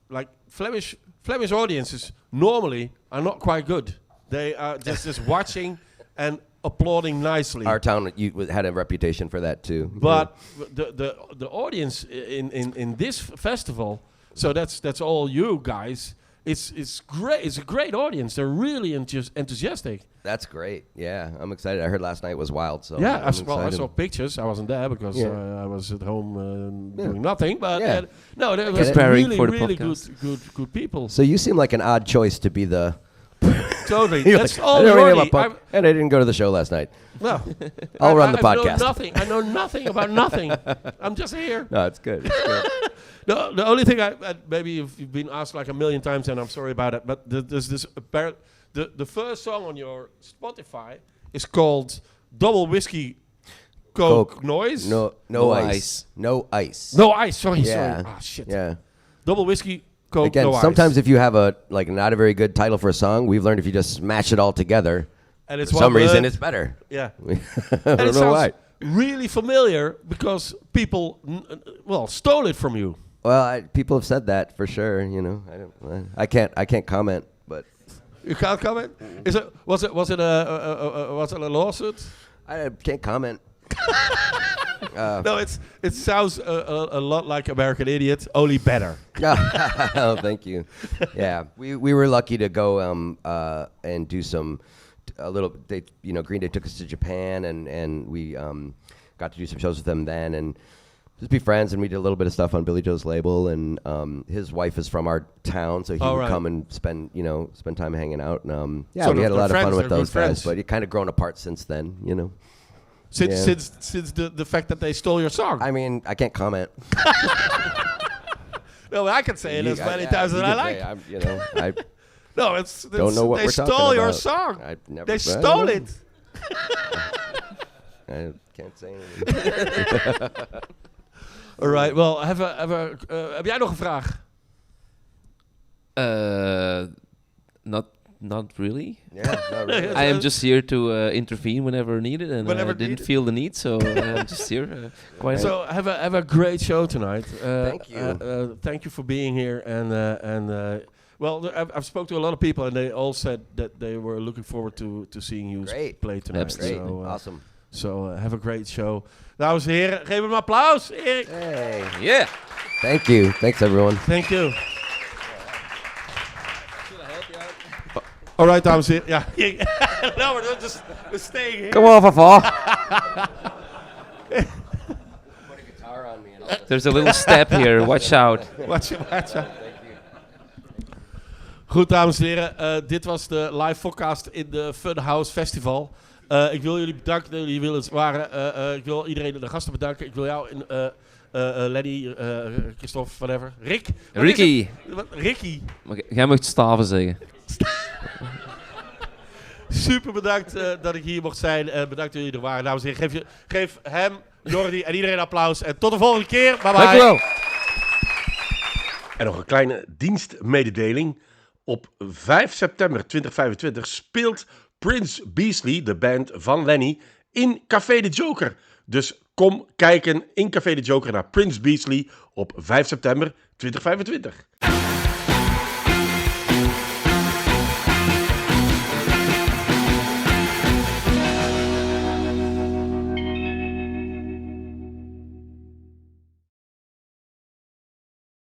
like Flemish audiences normally are not quite good. They are just watching and applauding nicely. Our town had a reputation for that too. But the audience in this festival, so that's all you guys. It's great. It's a great audience. They're really enthusiastic. That's great. Yeah, I'm excited. I heard last night was wild. So Yeah, I'm I excited. saw pictures. I wasn't there because Yeah. I was at home doing nothing. But Yeah. no, they were Preparing really, for the really podcast. good people. So you seem like an odd choice to be the. Totally. You're That's like, all I don't know anything Jordi. about punk, and I didn't go to the show last night. Well, I'll run the I know podcast. nothing. I know nothing about nothing. I'm just here. No, it's good. It's good. The only thing maybe you've been asked like a million times, and I'm sorry about it, but there's this the first song on your Spotify is called Double Whiskey Coke Noise. No ice. No ice. No ice. Sorry. Yeah. Sorry. Ah, shit. Yeah. Double Whiskey Coke. Again, no ice. sometimes if you have not a very good title for a song, we've learned if you just smash it all together, and it's for one some reason word. it's better. Yeah. I And don't it know sounds why. really familiar because people stole it from you. Well, people have said that for sure. I can't comment, but You can't comment. Was it a lawsuit? I can't comment. No, it sounds a lot like American Idiot, only better. Oh, thank you. Yeah, we were lucky to go and do Green Day took us to Japan, and we got to do some shows with them then, and just be friends, and we did a little bit of stuff on Billy Joe's label, and his wife is from our town, so he would come and spend time hanging out, and So we had a lot of fun they're with those good friends. guys, but it kind of grown apart since then, Since the fact that they stole your song. I mean, I can't comment. No, but I can say it as many times as I like. I No, it's don't know what they we're talking stole your about. song. I never They said stole it. it. I can't say anything. Alright, well, heb jij nog een vraag? Not really. Yeah, not really. I am just here to intervene whenever needed, and Whenever I didn't needed. feel the need, so I'm just here. Quite. So have a great show tonight. Thank you. Thank you for being here. Well, I've spoke to a lot of people, and they all said that they were looking forward to seeing you Great. play tonight. Absolutely. Great, So, awesome. So have a great show. Dames en heren, geef hem een applaus. Erik. Hey, Yeah. thank you. Thanks, everyone. Thank you. Alright, dames en heren. Ja. No, we're staying here. Come on, Fafa. There's a little step here. Watch out. Watch out. Goed, dames en heren. Dit was de live podcast in de Funhouse Festival. Ik wil jullie bedanken dat jullie willen waren. Ik wil iedereen, de gasten bedanken. Ik wil jou, Lenny, Christophe, whatever. Rick. Wat is Ricky. het? Ricky. Maar jij mag staven zeggen. Super bedankt dat ik hier mocht zijn. Bedankt dat jullie er waren. Dames en heren, geef hem, Jordi en iedereen applaus. En tot de volgende keer. Bye bye. Dankjewel. En nog een kleine dienstmededeling. Op 5 september 2025 speelt Prince Beasley, de band van Lenny, in Café de Joker. Dus kom kijken in Café de Joker naar Prince Beasley op 5 september 2025.